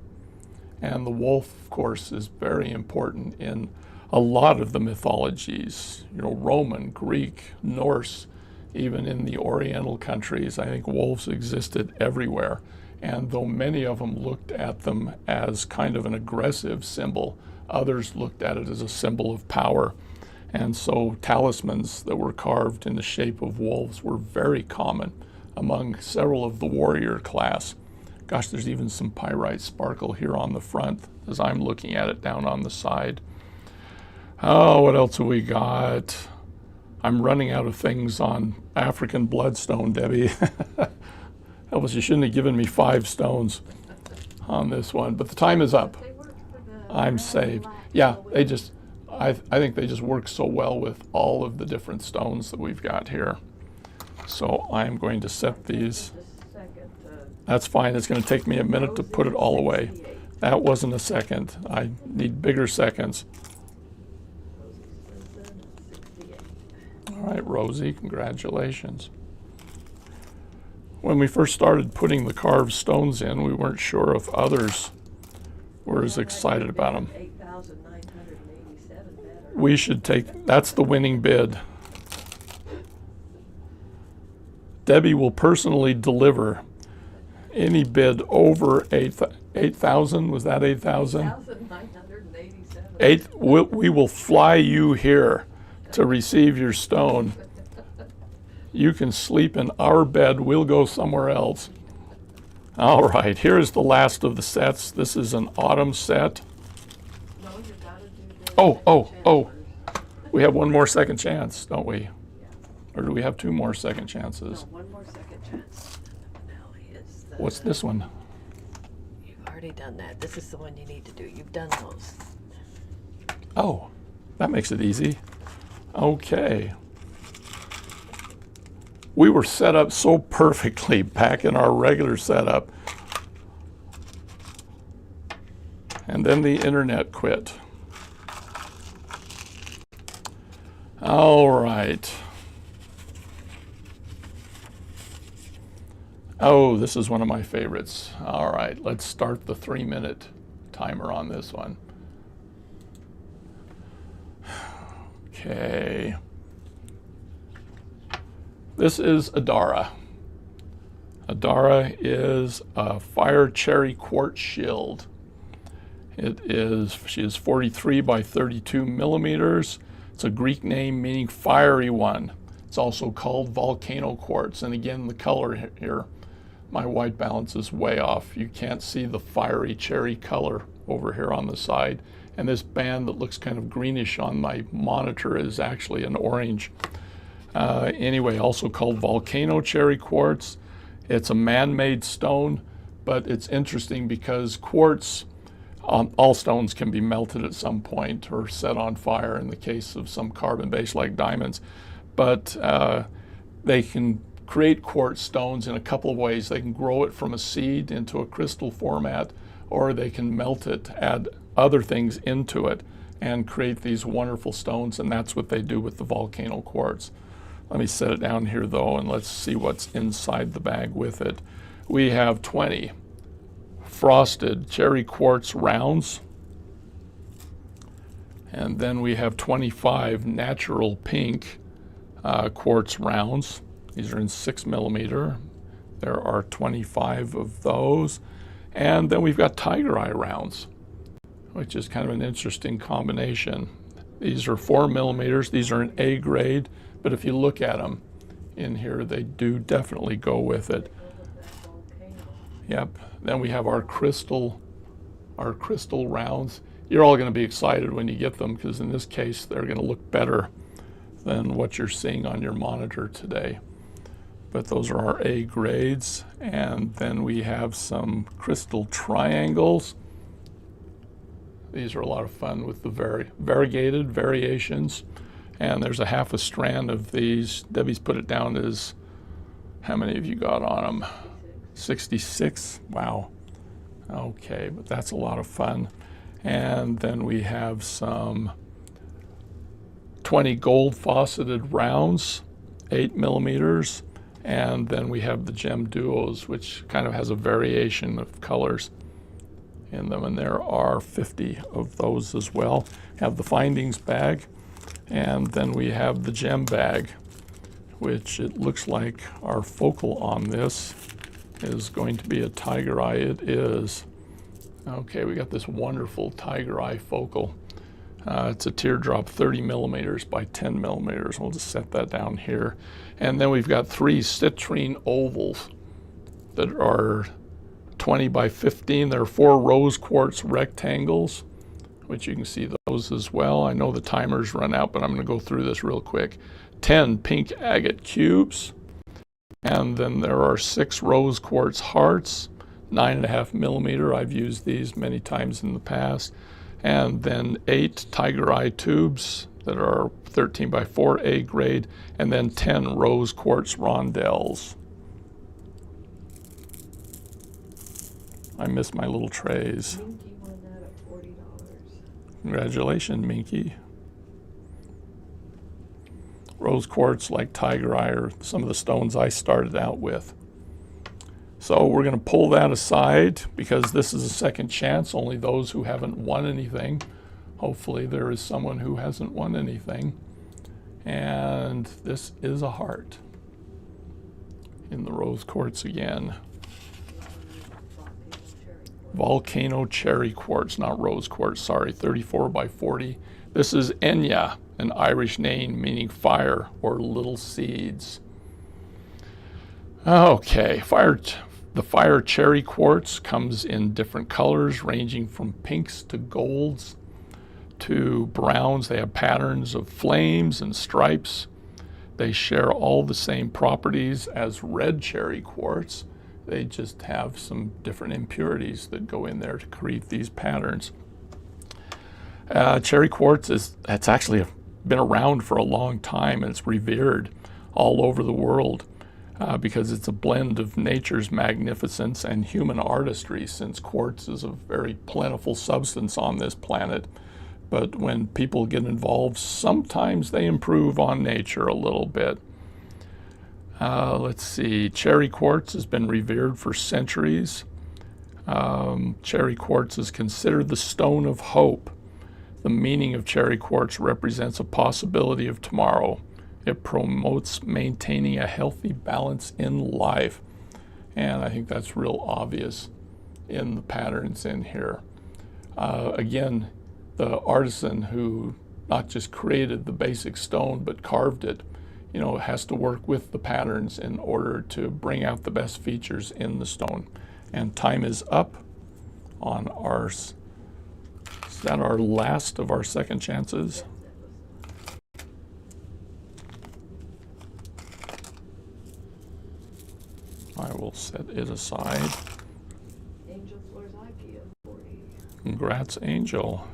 Speaker 1: And the wolf, of course, is very important in a lot of the mythologies, Roman, Greek, Norse, even in the Oriental countries. I think wolves existed everywhere. And though many of them looked at them as kind of an aggressive symbol, others looked at it as a symbol of power. And so talismans that were carved in the shape of wolves were very common among several of the warrior class. Gosh, there's even some pyrite sparkle here on the front as I'm looking at it down on the side. Oh, what else have we got? I'm running out of things on African bloodstone, Debbie. Elvis, you shouldn't have given me 5 stones on this one, but the time is up. I'm saved. Yeah, I think they just work so well with all of the different stones that we've got here. So I'm going to set these. That's fine. It's going to take me a minute to put it all away. That wasn't a second. I need bigger seconds. All right, Rosie, congratulations. When we first started putting the carved stones in, we weren't sure if others were as excited about them. We should that's the winning bid. Debbie will personally deliver any bid over 8,000. Was that 8,000?
Speaker 2: 8,987.
Speaker 1: We will fly you here to receive your stone. You can sleep in our bed. We'll go somewhere else. All right, here's the last of the sets. This is an autumn set.
Speaker 2: No, you gotta do
Speaker 1: Oh. We have one more second chance, don't we?
Speaker 2: Yeah.
Speaker 1: Or do we have 2 more second chances?
Speaker 2: No, one more second chance. The finale is the...
Speaker 1: What's this one?
Speaker 2: You've already done that. This is the one you need to do. You've done those.
Speaker 1: Oh, that makes it easy. Okay. We were set up so perfectly back in our regular setup. And then the internet quit. All right. Oh, this is one of my favorites. All right, let's start the 3-minute timer on this one. Okay. This is Adara. Adara is a fire cherry quartz shield. She is 43 by 32 millimeters. It's a Greek name meaning fiery one. It's also called volcano quartz. And again, the color here, my white balance is way off. You can't see the fiery cherry color over here on the side. And this band that looks kind of greenish on my monitor is actually an orange. Anyway, also called volcano cherry quartz. It's a man-made stone, but it's interesting because quartz, all stones can be melted at some point or set on fire in the case of some carbon-based like diamonds. But they can create quartz stones in a couple of ways. They can grow it from a seed into a crystal format, or they can melt it, add other things into it, and create these wonderful stones, and that's what they do with the volcano quartz. Let me set it down here though, and let's see what's inside the bag with it. We have 20 frosted cherry quartz rounds, And then we have 25 natural pink quartz rounds. These are in 6mm. There are 25 of those. And then we've got tiger eye rounds, which is kind of an interesting combination. These are 4mm. These are an A grade, but if you look at them in here, they do definitely go with it. Yep. Then we have our crystal rounds. You're all going to be excited when you get them, because in this case, they're going to look better than what you're seeing on your monitor today. But those are our A grades. And then we have some crystal triangles. These are a lot of fun with the variegated variations. And there's a half a strand of these. Debbie's put it down as, how many have you got on them? 66. Wow. Okay, but that's a lot of fun. And then we have some 20 gold faceted rounds, 8mm. And then we have the gem duos, which kind of has a variation of colors in them. And there are 50 of those as well. Have the findings bag. And then we have the gem bag, which it looks like our focal on this is going to be a tiger eye. It is. Okay, we got this wonderful tiger eye focal. It's a teardrop 30mm by 10mm. We'll just set that down here. And then we've got 3 citrine ovals that are 20 by 15. There are 4 rose quartz rectangles, which you can see those as well. I know the timer's run out, but I'm going to go through this real quick. 10 pink agate cubes. And then there are 6 rose quartz hearts, 9.5mm. I've used these many times in the past. And then 8 tiger eye tubes that are 13 by 4 A grade, and then 10 rose quartz rondelles. I miss my little trays.
Speaker 2: Minky won that at $40.
Speaker 1: Congratulations, Minky. Rose quartz, like tiger eye, are some of the stones I started out with. So we're going to pull that aside because this is a second chance. Only those who haven't won anything. Hopefully there is someone who hasn't won anything. And this is a heart in the rose quartz again. Volcano cherry quartz, not rose quartz, sorry, 34 by 40. This is Enya, an Irish name meaning fire or little seeds. Okay, the fire cherry quartz comes in different colors, ranging from pinks to golds to browns. They have patterns of flames and stripes. They share all the same properties as red cherry quartz. They just have some different impurities that go in there to create these patterns. Cherry quartz it's actually been around for a long time, and it's revered all over the world because it's a blend of nature's magnificence and human artistry, since quartz is a very plentiful substance on this planet. But when people get involved, sometimes they improve on nature a little bit. Let's see, cherry quartz has been revered for centuries. Cherry quartz is considered the stone of hope. The meaning of cherry quartz represents a possibility of tomorrow. It promotes maintaining a healthy balance in life. And I think that's real obvious in the patterns in here. Again, the artisan who not just created the basic stone but carved it, has to work with the patterns in order to bring out the best features in the stone. And time is up on ours. Is that our last of our second chances? I will set it aside.
Speaker 2: Angel Florzaki of 40.
Speaker 1: Congrats, Angel.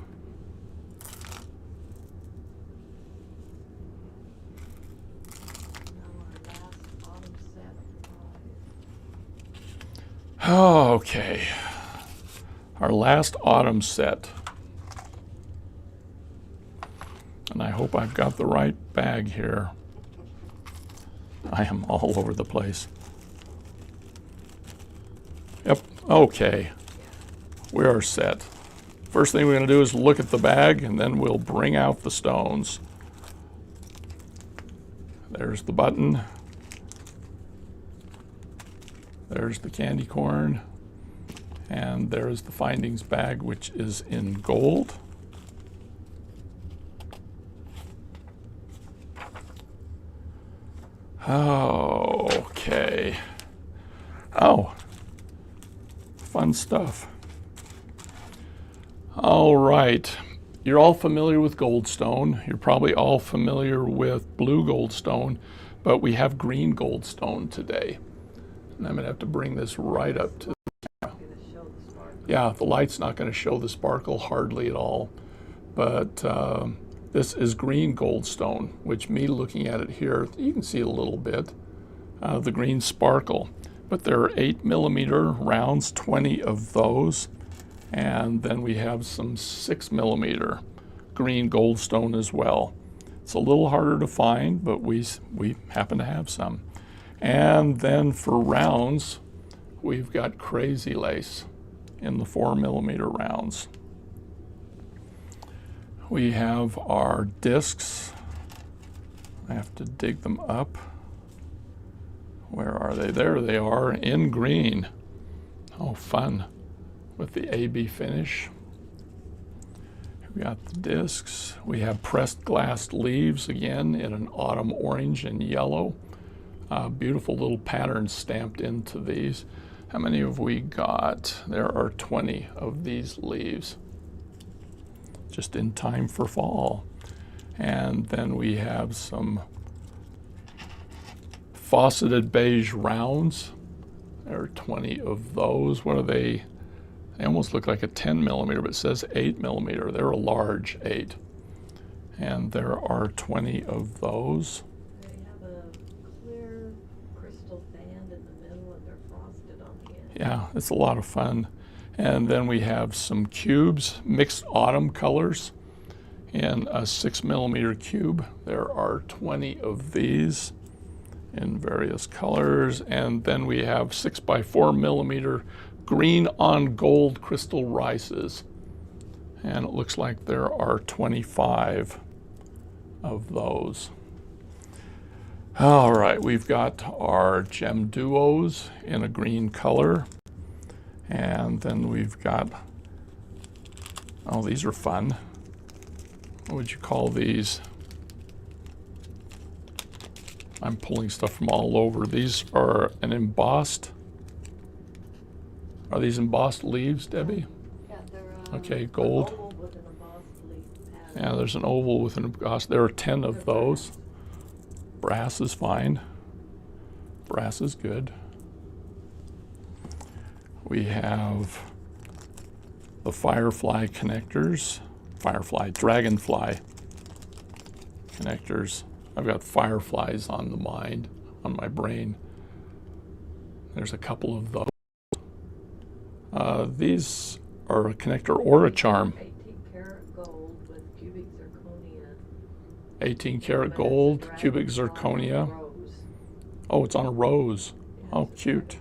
Speaker 1: Okay, our last autumn set. And I hope I've got the right bag here. I am all over the place. Yep, okay, we are set. First thing we're going to do is look at the bag, and then we'll bring out the stones. There's the button. There's the candy corn. And there's the findings bag, which is in gold. Oh, okay. Oh, fun stuff. All right. You're all familiar with goldstone. You're probably all familiar with blue goldstone, but we have green goldstone today. And I'm going to have to bring this right up to. Yeah, the light's not going to show the sparkle hardly at all. But this is green goldstone, which me looking at it here, you can see a little bit, the green sparkle. But there are 8mm rounds, 20 of those. And then we have some 6mm green goldstone as well. It's a little harder to find, but we happen to have some. And then for rounds, we've got crazy lace in the 4mm rounds. We have our discs. I have to dig them up. Where are they? There they are in green. Oh, fun. With the AB finish. We got the discs. We have pressed glass leaves again in an autumn orange and yellow. Beautiful little patterns stamped into these. How many have we got? There are 20 of these leaves. Just in time for fall. And then we have some faceted beige rounds. There are 20 of those. What are they? They almost look like a 10mm, but it says 8mm. They're a large 8. And there are 20 of those.
Speaker 2: They have a clear crystal band in the middle and they're frosted on the end.
Speaker 1: Yeah, it's a lot of fun. And then we have some cubes, mixed autumn colors in a 6mm cube. There are 20 of these in various colors. And then we have 6x4mm green on gold crystal rices. And it looks like there are 25 of those. All right, we've got our gem duos in a green color. And then we've got, oh, these are fun. What would you call these? I'm pulling stuff from all over. These are an embossed. Are these embossed leaves, Debbie?
Speaker 2: Yeah, they're
Speaker 1: okay, gold.
Speaker 2: an oval with an embossed leaf pattern.
Speaker 1: Yeah, there's an oval with an embossed. There are 10 of those. Brass is fine. Brass is good. We have the firefly connectors, dragonfly connectors. I've got fireflies on the mind, on my brain. There's a couple of those. These are a connector or a charm.
Speaker 2: 18-karat gold with cubic zirconia.
Speaker 1: 18-karat gold, cubic zirconia. Oh, it's on a rose. Oh, cute.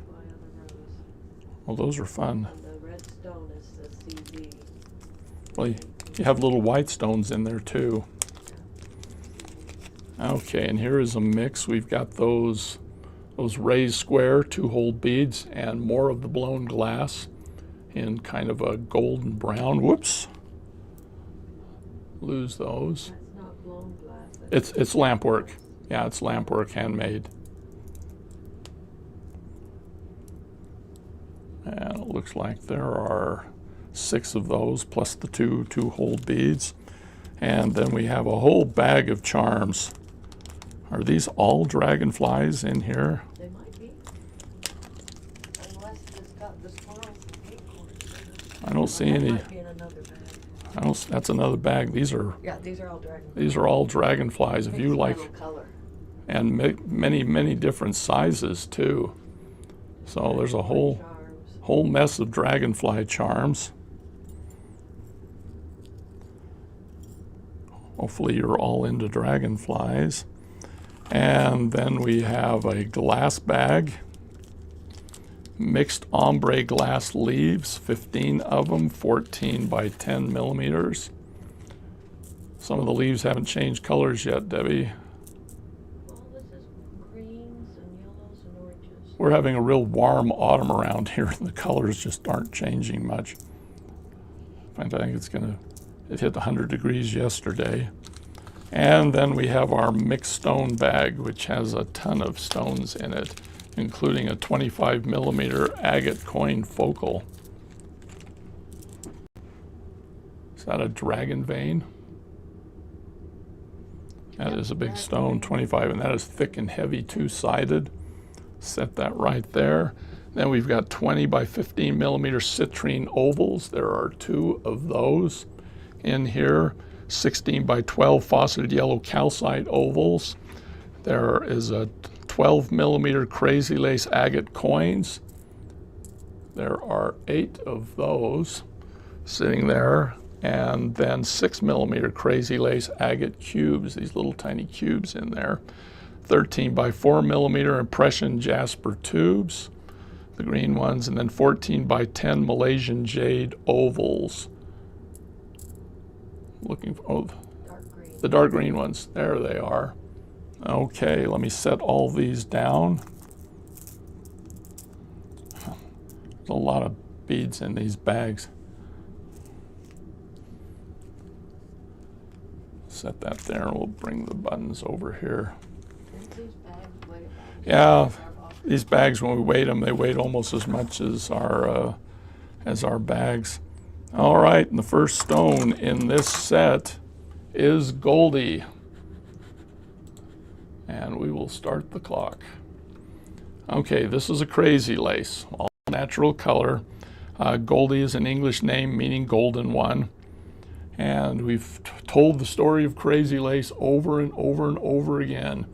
Speaker 1: Well, those are fun.
Speaker 2: And the red stone is the CV.
Speaker 1: Well, you have little white stones in there too. Okay, and here is a mix. We've got those raised square 2-hole beads and more of the blown glass in kind of a golden brown. Whoops. Lose those.
Speaker 2: That's not blown glass.
Speaker 1: It's lamp work. Yeah, it's lamp work, handmade. And it looks like there are 6 of those plus the 2-hole beads. And then we have a whole bag of charms. Are these all dragonflies in here?
Speaker 2: They might be. Unless it's got the squirrels and acorns.
Speaker 1: I don't see any.
Speaker 2: Might be in another bag.
Speaker 1: That's another bag. These are
Speaker 2: all dragonflies.
Speaker 1: Dragonflies. If you like,
Speaker 2: Color.
Speaker 1: and many different sizes too. So there's a whole mess of dragonfly charms. Hopefully you're all into dragonflies. And then we have a glass bag mixed ombre glass leaves, 15 of them, 14 by 10 millimeters. Some of the leaves haven't changed colors yet, Debbie.
Speaker 2: Well, this is greens and yellows and oranges.
Speaker 1: We're having a real warm autumn around here, and the colors just aren't changing much. In fact, I think it hit 100 degrees yesterday. And then we have our mixed stone bag, which has a ton of stones in it, including a 25 millimeter agate coin focal. Is that a dragon vein? That is a big stone, 25, and that is thick and heavy, two-sided. Set that right there. Then we've got 20 by 15 millimeter citrine ovals. There are 2 of those in here. 16 by 12 faceted yellow calcite ovals. There is a 12 millimeter crazy lace agate coins. There are 8 of those sitting there. And then 6 millimeter crazy lace agate cubes, these little tiny cubes in there. 13 by 4 millimeter impression jasper tubes, the green ones, and then 14 by 10 Malaysian jade ovals. Looking for the dark green ones. There they are. Okay, let me set all these down. There's a lot of beads in these bags. Set that there, and we'll bring the buttons over here. Yeah, these bags, when we weight them, they weight almost as much as our bags. All right, and the first stone in this set is Goldie. And we will start the clock. Okay, this is a crazy lace, all natural color. Goldie is an English name meaning golden one. And we've told the story of crazy lace over and over and over again.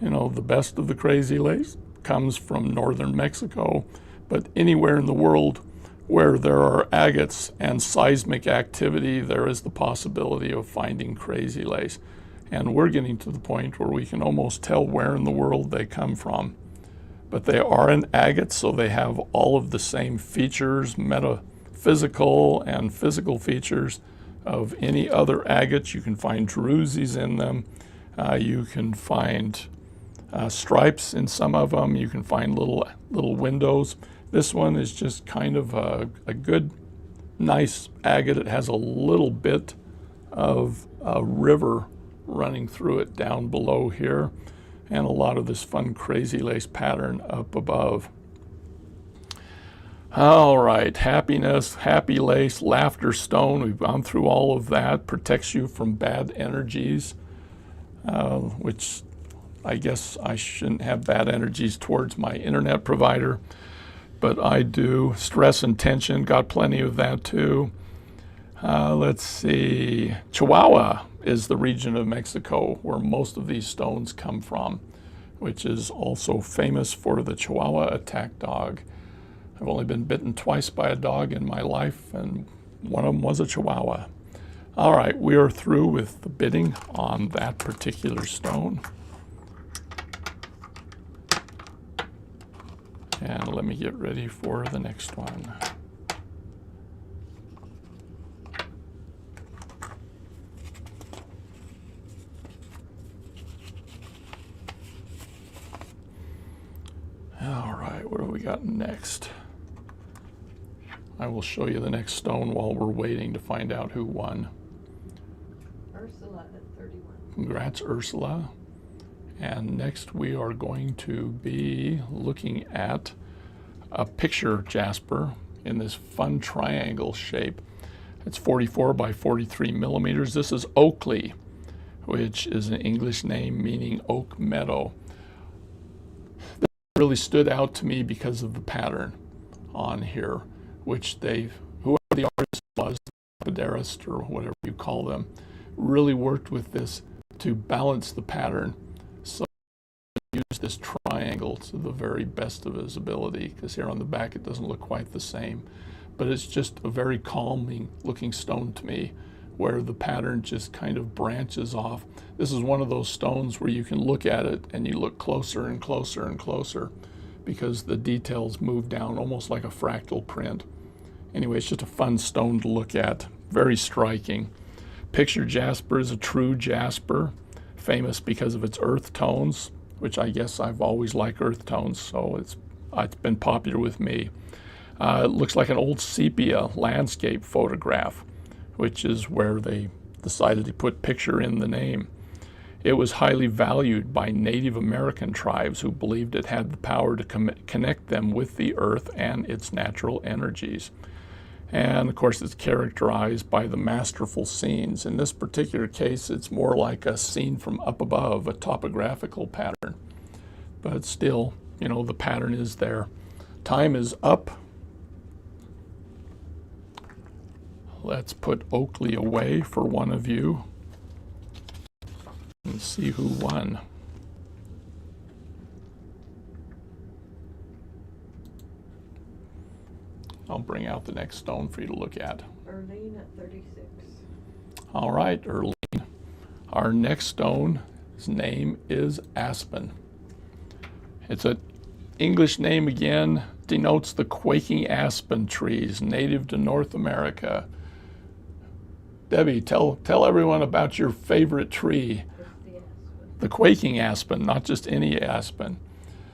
Speaker 1: You know, the best of the crazy lace comes from northern Mexico, but anywhere in the world where there are agates and seismic activity, there is the possibility of finding crazy lace. And we're getting to the point where we can almost tell where in the world they come from. But they are an agate, so they have all of the same features, metaphysical and physical features of any other agates. You can find druses in them. You can find stripes in some of them. You can find little windows. This one is just kind of a good, nice agate. It has a little bit of a river running through it down below here, and a lot of this fun crazy lace pattern up above. All right, happiness, happy lace, laughter stone. We've gone through all of that. Protects you from bad energies, which I guess I shouldn't have bad energies towards my internet provider, but I do. Stress and tension, got plenty of that too. Let's see, Chihuahua is the region of Mexico where most of these stones come from, which is also famous for the Chihuahua attack dog. I've only been bitten twice by a dog in my life, and one of them was a Chihuahua. All right, we are through with the bidding on that particular stone. And let me get ready for the next one. All right, what do we got next? I will show you the next stone while we're waiting to find out who won.
Speaker 2: Ursula at 31.
Speaker 1: Congrats, Ursula. And next we are going to be looking at a picture jasper in this fun triangle shape. It's 44 by 43 millimeters. This is Oakley, which is an English name meaning oak meadow. This really stood out to me because of the pattern on here, which whoever the artist was, lapidarist or whatever you call them, really worked with this to balance the pattern. So use this triangle to the very best of his ability, because here on the back it doesn't look quite the same. But it's just a very calming looking stone to me, where the pattern just kind of branches off. This is one of those stones where you can look at it and you look closer and closer and closer because the details move down almost like a fractal print. Anyway, it's just a fun stone to look at, very striking. Picture jasper is a true jasper, famous because of its earth tones, which I guess I've always liked earth tones, so it's been popular with me. It looks like an old sepia landscape photograph, which is where they decided to put picture in the name. It was highly valued by Native American tribes who believed it had the power to connect them with the earth and its natural energies. And of course, it's characterized by the masterful scenes. In this particular case, it's more like a scene from up above, a topographical pattern. But still, you know, the pattern is there. Time is up. Let's put Oakley away for one of you and see who won. I'll bring out the next stone for you to look at.
Speaker 2: Erlene at 36.
Speaker 1: All right, Erlene. Our next stone's name is aspen. It's an English name again, denotes the quaking aspen trees native to North America. Debbie, tell everyone about your favorite tree. The quaking aspen, not just any aspen.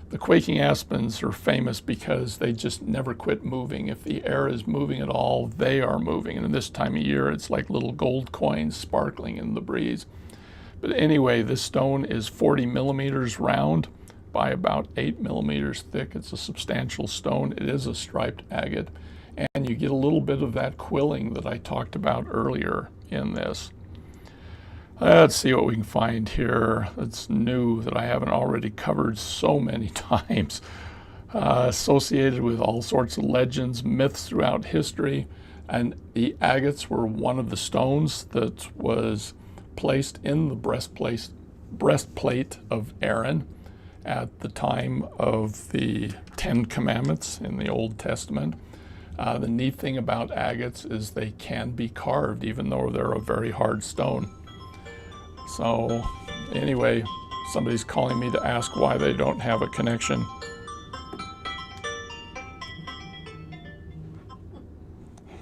Speaker 1: The quaking aspens are famous because they just never quit moving. If the air is moving at all, they are moving. And in this time of year, it's like little gold coins sparkling in the breeze. But anyway, this stone is 40 millimeters round by about 8 millimeters thick. It's a substantial stone. It is a striped agate. And you get a little bit of that quilling that I talked about earlier in this. Let's see what we can find here that's new that I haven't already covered so many times. Associated with all sorts of legends, myths throughout history. And the agates were one of the stones that was placed in the breastplate of Aaron at the time of the Ten Commandments in the Old Testament. The neat thing about agates is they can be carved, even though they're a very hard stone. So anyway, somebody's calling me to ask why they don't have a connection.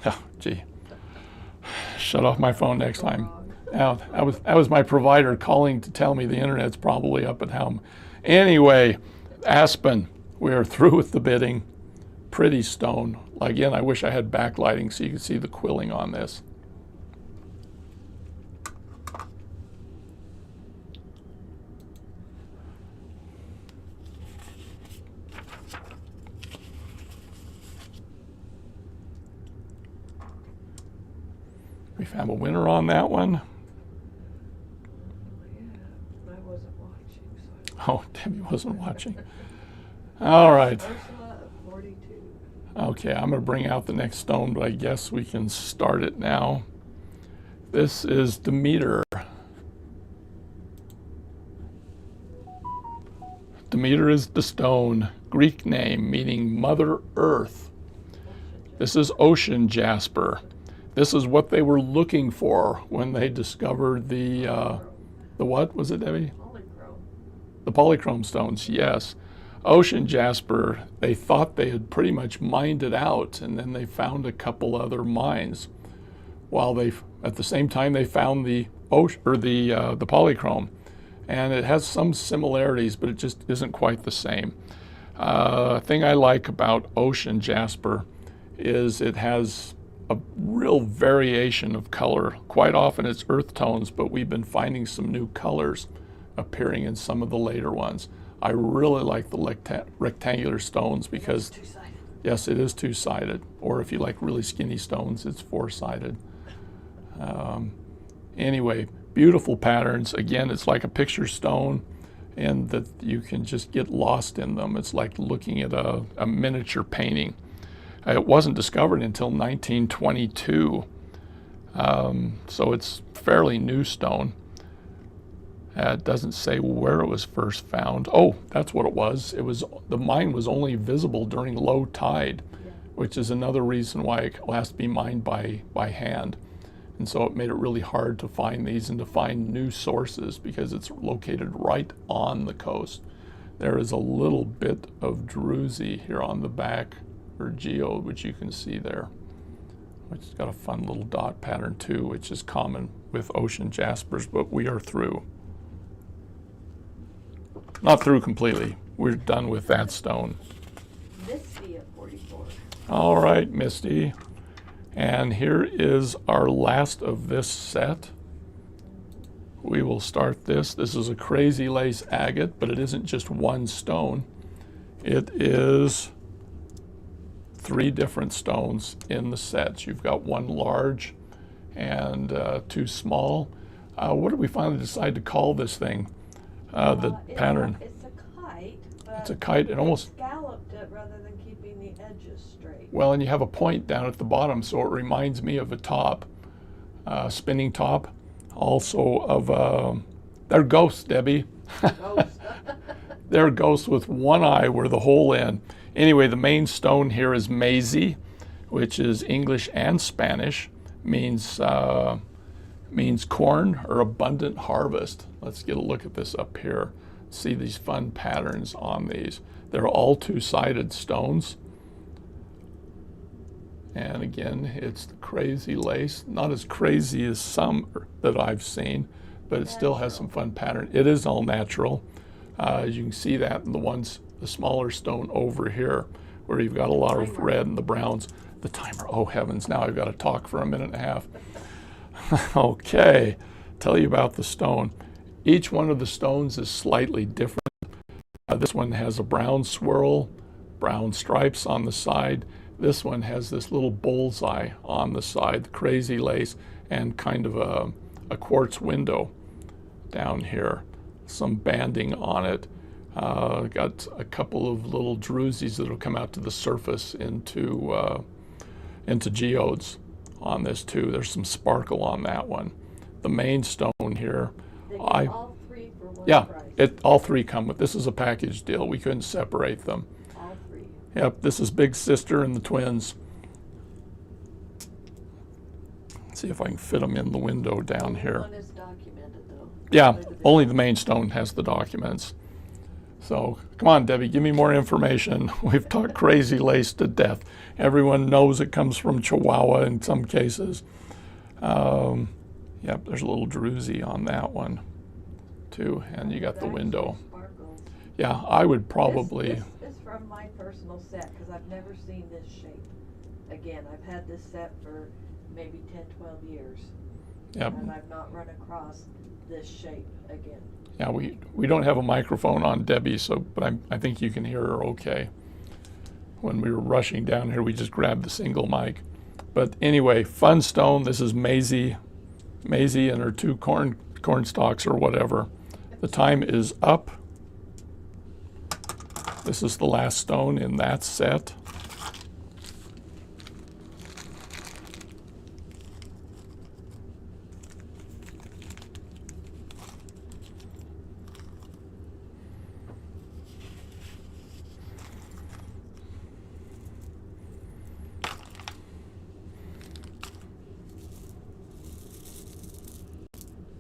Speaker 1: Oh, gee. Shut off my phone next time. Now, that was my provider calling to tell me the internet's probably up at home. Anyway, aspen, we are through with the bidding. Pretty stone. Again, I wish I had backlighting so you could see the quilling on this. We found a winner on that one.
Speaker 2: Yeah, I wasn't watching. So
Speaker 1: Oh, Debbie wasn't watching. All right.
Speaker 2: Ursula at 42.
Speaker 1: Okay, I'm going to bring out the next stone, but I guess we can start it now. This is Demeter. Demeter is the stone, Greek name meaning Mother Earth. This is ocean jasper. This is what they were looking for when they discovered the what was it, Debbie?
Speaker 2: Polychrome.
Speaker 1: The polychrome stones, yes. Ocean jasper, they thought they had pretty much mined it out, and then they found a couple other mines. While at the same time, they found the polychrome, and it has some similarities, but it just isn't quite the same. Thing I like about ocean jasper is it has a real variation of color. Quite often it's earth tones, but we've been finding some new colors appearing in some of the later ones. I really like the rectangular stones because,
Speaker 2: Two-sided.
Speaker 1: yes, it is two-sided. Or if you like really skinny stones, it's four-sided. Anyway, beautiful patterns. Again, it's like a picture stone, and that you can just get lost in them. It's like looking at a miniature painting. It wasn't discovered until 1922, so it's fairly new stone. It doesn't say where it was first found. Oh, that's what it was. The mine was only visible during low tide, which is another reason why it has to be mined by hand. And so it made it really hard to find these and to find new sources because it's located right on the coast. There is a little bit of druzy here on the back, or geode, which you can see there, which has got a fun little dot pattern too, which is common with ocean jaspers, but we are through. Not through completely. We're done with that stone.
Speaker 2: Misty at 44.
Speaker 1: All right, Misty. And here is our last of this set. We will start this. This is a crazy lace agate, but it isn't just one stone. It is 3 different stones in the sets. You've got 1 large and 2 small. What did we finally decide to call this thing? The pattern.
Speaker 2: It's a kite. But
Speaker 1: It's a kite. It almost
Speaker 2: scalloped it rather than keeping the edges straight.
Speaker 1: well, and you have a point down at the bottom, so it reminds me of a top, spinning top. Also of they're ghosts, Debbie.
Speaker 2: Ghost.
Speaker 1: They're ghosts with 1 eye where the hole in. Anyway, the main stone here is Maisie, which is English and Spanish, means corn or abundant harvest. Let's get a look at this up here. See these fun patterns on these. They're all 2-sided stones. And again, it's the crazy lace. Not as crazy as some that I've seen, but it still has some fun pattern. It is all natural. You can see that in the smaller stone over here, where you've got a lot of red and the browns. The timer, oh heavens, now I've got to talk for a minute and a half. Okay, tell you about the stone. Each one of the stones is slightly different. This one has a brown swirl, brown stripes on the side. This one has this little bullseye on the side, the crazy lace, and kind of a quartz window down here. Some banding on it. Got a couple of little druzies that will come out to the surface into geodes on this too. There's some sparkle on that one. The main stone here.
Speaker 2: They get all 3 for 1
Speaker 1: Yeah,
Speaker 2: price.
Speaker 1: all 3 come with. This is a package deal. We couldn't separate them.
Speaker 2: All 3.
Speaker 1: Yep, this is Big Sister and the twins. Let's see if I can fit them in the window down here.
Speaker 2: One is documented though.
Speaker 1: Yeah, only the main stone has the documents. So come on, Debbie, give me more information. We've talked crazy lace to death. Everyone knows it comes from Chihuahua in some cases. Yep, there's a little druzy on that one too, and you got the
Speaker 2: That's
Speaker 1: window.
Speaker 2: sparkles.
Speaker 1: Yeah, I would probably.
Speaker 2: This is from my personal set because I've never seen this shape. Again, I've had this set for maybe 10, 12 years.
Speaker 1: Yep.
Speaker 2: And I've not run across this shape again.
Speaker 1: Yeah, we don't have a microphone on Debbie, so but I think you can hear her okay. When we were rushing down here, we just grabbed the single mic. But anyway, fun stone. This is Maisie and her 2 corn stalks or whatever. The time is up. This is the last stone in that set.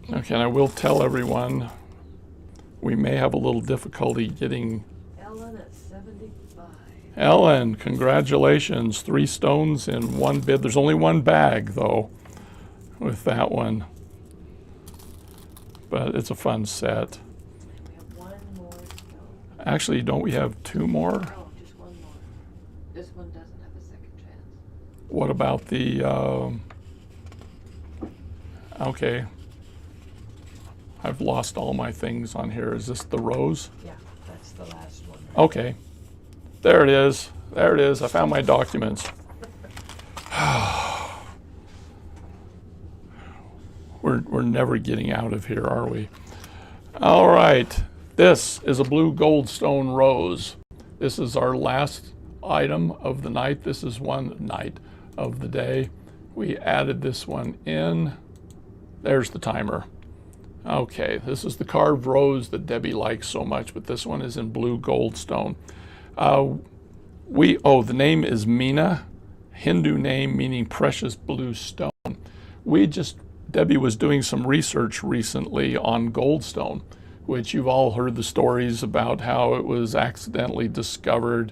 Speaker 1: Okay, and I will tell everyone we may have a little difficulty getting.
Speaker 2: Ellen at 75.
Speaker 1: Ellen, congratulations. 3 stones in 1 bid. There's only 1 bag, though, with that one. But it's a fun set.
Speaker 2: We have 1 more stone.
Speaker 1: Actually, don't we have 2 more?
Speaker 2: Oh, just 1 more. This one doesn't have a second chance.
Speaker 1: What about the, okay. I've lost all my things on here. Is this the rose?
Speaker 2: Yeah, that's the last one.
Speaker 1: Okay. There it is. There it is. I found my documents. We're never getting out of here, are we? All right. This is a blue goldstone rose. This is our last item of the night. This is one night of the day. We added this one in. There's the timer. Okay, this is the carved rose that Debbie likes so much, but this one is in blue goldstone. The name is Meena, Hindu name meaning precious blue stone. Debbie was doing some research recently on goldstone. which you've all heard the stories about how it was accidentally discovered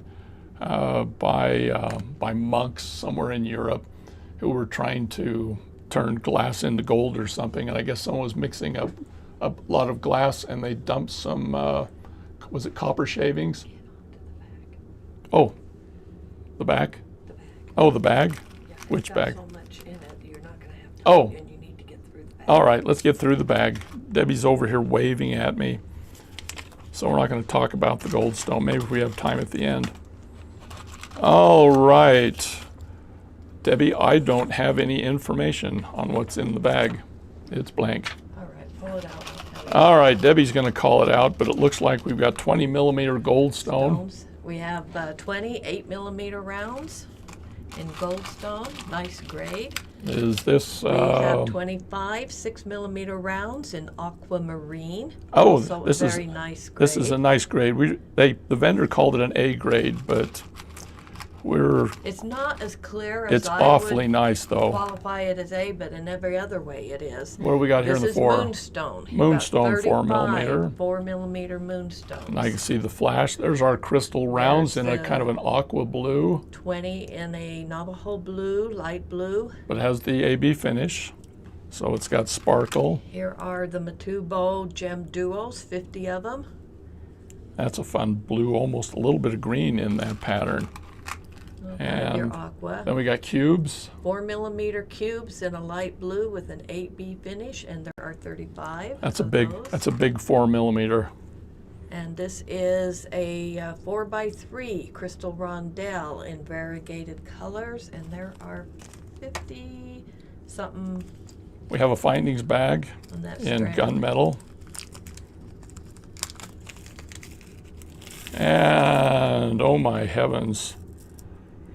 Speaker 1: by monks somewhere in Europe who were trying to turn glass into gold or something. And I guess someone was mixing up a lot of glass and they dumped some, was it copper shavings? Oh, the back?
Speaker 2: The bag.
Speaker 1: Oh, the bag?
Speaker 2: Yeah,
Speaker 1: Which
Speaker 2: it's
Speaker 1: bag?
Speaker 2: got so much in it, you're not going to have time,
Speaker 1: Oh.
Speaker 2: and you need to get through the bag.
Speaker 1: All right, let's get through the bag. Debbie's over here waving at me. So we're not going to talk about the Goldstone. Maybe if we have time at the end. All right. Debbie, I don't have any information on what's in the bag. It's blank.
Speaker 2: All right, pull it out. I'll tell you.
Speaker 1: All right, Debbie's going to call it out, but it looks like we've got 20 millimeter Goldstone.
Speaker 2: Stones. We have 20 8mm rounds in Goldstone, nice grade.
Speaker 1: Is this?
Speaker 2: We have 25 6mm rounds in aquamarine.
Speaker 1: Oh,
Speaker 2: also
Speaker 1: this
Speaker 2: a
Speaker 1: is
Speaker 2: very nice grade.
Speaker 1: This is a nice grade. The vendor called it an A grade, but
Speaker 2: It's not as clear as
Speaker 1: it's
Speaker 2: I
Speaker 1: awfully
Speaker 2: would
Speaker 1: nice though.
Speaker 2: qualify it as A, but in every other way it is.
Speaker 1: What do we got here in the
Speaker 2: This is
Speaker 1: four?
Speaker 2: moonstone. You've
Speaker 1: Moonstone,
Speaker 2: got
Speaker 1: 4
Speaker 2: 35
Speaker 1: millimeter.
Speaker 2: 4mm moonstones.
Speaker 1: And I can see the flash. There's our crystal rounds in a
Speaker 2: There's
Speaker 1: kind of an aqua blue,
Speaker 2: 20 in a Navajo blue, light blue.
Speaker 1: but has the AB finish. So it's got sparkle.
Speaker 2: Here are the Matubo gem duos, 50 of them.
Speaker 1: That's a fun blue, almost a little bit of green in that pattern.
Speaker 2: Your
Speaker 1: And
Speaker 2: aqua.
Speaker 1: then we got cubes.
Speaker 2: 4mm cubes in a light blue with an 8B finish, and there are 35.
Speaker 1: That's a
Speaker 2: of
Speaker 1: big.
Speaker 2: those.
Speaker 1: That's a big 4 millimeter.
Speaker 2: And this is a 4x3 crystal rondelle in variegated colors, and there are 50 something
Speaker 1: We have a findings bag
Speaker 2: on that
Speaker 1: in
Speaker 2: strand.
Speaker 1: gunmetal. And oh my heavens.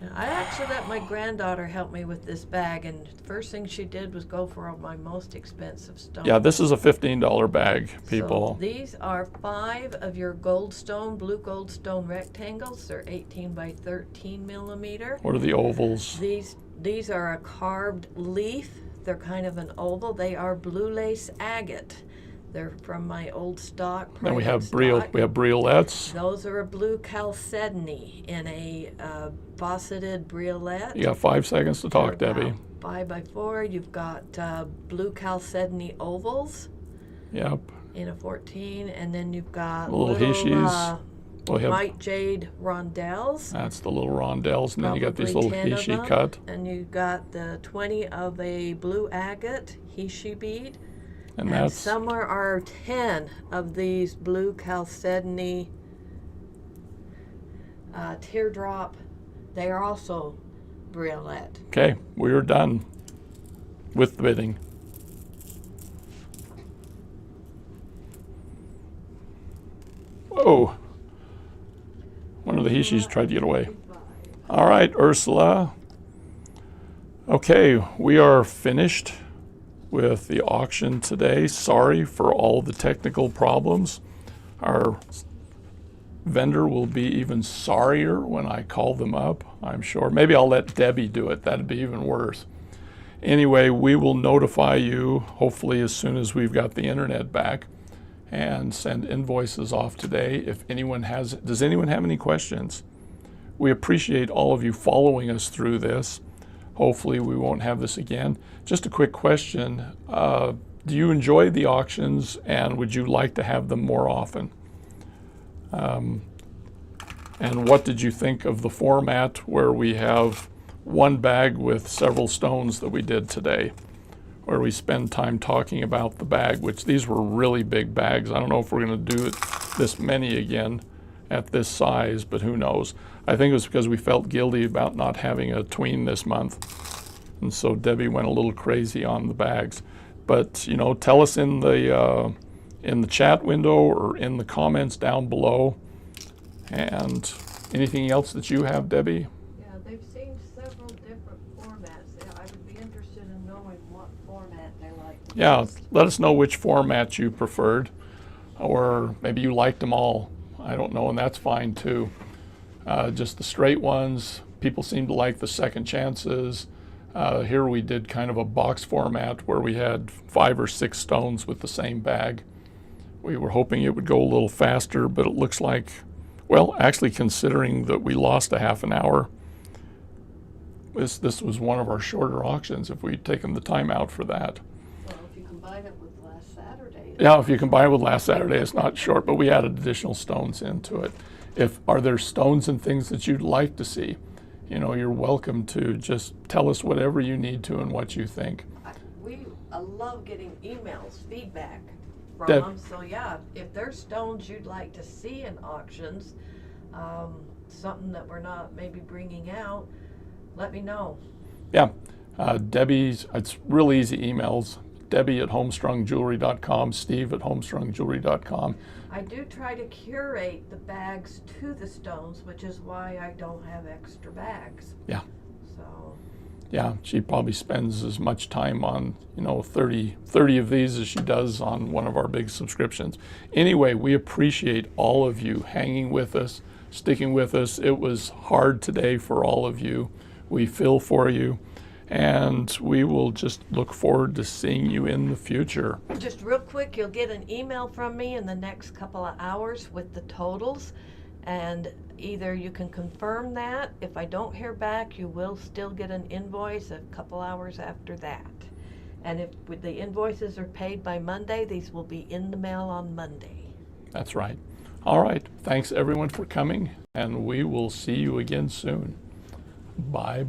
Speaker 2: Now, I actually let my granddaughter help me with this bag, and the first thing she did was go for my most expensive stone.
Speaker 1: Yeah, this is a $15 bag, people.
Speaker 2: So these are 5 of your goldstone, blue goldstone rectangles. They're 18 by 13 millimeter.
Speaker 1: What are the ovals?
Speaker 2: These are a carved leaf. They're kind of an oval. They are blue lace agate. They're from my old stock.
Speaker 1: Then we
Speaker 2: private
Speaker 1: have
Speaker 2: stock.
Speaker 1: briolettes.
Speaker 2: Those are a blue chalcedony in a bosseted briolette.
Speaker 1: You got 5 seconds to talk,
Speaker 2: They're
Speaker 1: Debbie.
Speaker 2: about 5x4. You've got blue chalcedony ovals
Speaker 1: Yep.
Speaker 2: in a 14, and then you've got
Speaker 1: Little Hishis. We have,
Speaker 2: white jade rondelles.
Speaker 1: that's the little rondelles, and then you got these little
Speaker 2: Probably 10 of
Speaker 1: Hishi
Speaker 2: them.
Speaker 1: cut.
Speaker 2: And you've got the 20 of a blue agate Hishi bead.
Speaker 1: And
Speaker 2: And
Speaker 1: that's,
Speaker 2: somewhere are 10 of these blue chalcedony teardrop. They are also briolette.
Speaker 1: okay, we're done with the bidding. Whoa. One of the Hishis tried to get away. All right, Ursula. Okay, we are finished with the auction today. Sorry for all the technical problems. Our vendor will be even sorrier when I call them up, I'm sure. Maybe I'll let Debbie do it. That'd be even worse. Anyway, we will notify you hopefully as soon as we've got the internet back and send invoices off today. If anyone has, does anyone have any questions? We appreciate all of you following us through this. Hopefully we won't have this again. Just a quick question. Do you enjoy the auctions and would you like to have them more often? And what did you think of the format where we have one bag with several stones that we did today, where we spend time talking about the bag, which these were really big bags. I don't know if we're going to do this many again at this size, but who knows. I think it was because we felt guilty about not having a tween this month. And so Debbie went a little crazy on the bags. But, you know, tell us in the chat window or in the comments down below. And anything else that you have, Debbie?
Speaker 2: Yeah, they've seen several different formats. Yeah, I would be interested in knowing what format they like. the
Speaker 1: Yeah,
Speaker 2: best.
Speaker 1: let us know which format you preferred, or maybe you liked them all. I don't know, and that's fine too. Just the straight ones, people seem to like the second chances. Here we did kind of a box format where we had 5 or 6 stones with the same bag, We were hoping it would go a little faster, but it looks like, well, actually considering that we lost a half an hour, this was one of our shorter auctions if we'd taken the time out for that.
Speaker 2: Well, if you combine it with last Saturday.
Speaker 1: Yeah, if you combine it with last Saturday, it's not short, but we added additional stones into it. Are there stones and things that you'd like to see? You know, you're welcome to just tell us whatever you need to and what you think.
Speaker 2: I love getting emails, feedback from
Speaker 1: Deb.
Speaker 2: them. So yeah, if there's stones you'd like to see in auctions, something that we're not maybe bringing out, let me know.
Speaker 1: Yeah, Debbie's, it's real easy emails. Debbie at HomeStrungJewelry.com, Steve at HomeStrungJewelry.com.
Speaker 2: I do try to curate the bags to the stones, which is why I don't have extra bags.
Speaker 1: Yeah.
Speaker 2: So.
Speaker 1: Yeah, she probably spends as much time on, 30 of these as she does on one of our big subscriptions. Anyway, we appreciate all of you hanging with us, sticking with us. It was hard today for all of you. We feel for you, and we will just look forward to seeing you in the future.
Speaker 2: Just real quick, you'll get an email from me in the next couple of hours with the totals. And either you can confirm that. If I don't hear back, you will still get an invoice a couple hours after that. And if the invoices are paid by Monday, these will be in the mail on Monday.
Speaker 1: That's right. All right. Thanks everyone for coming, and we will see you again soon. Bye-bye.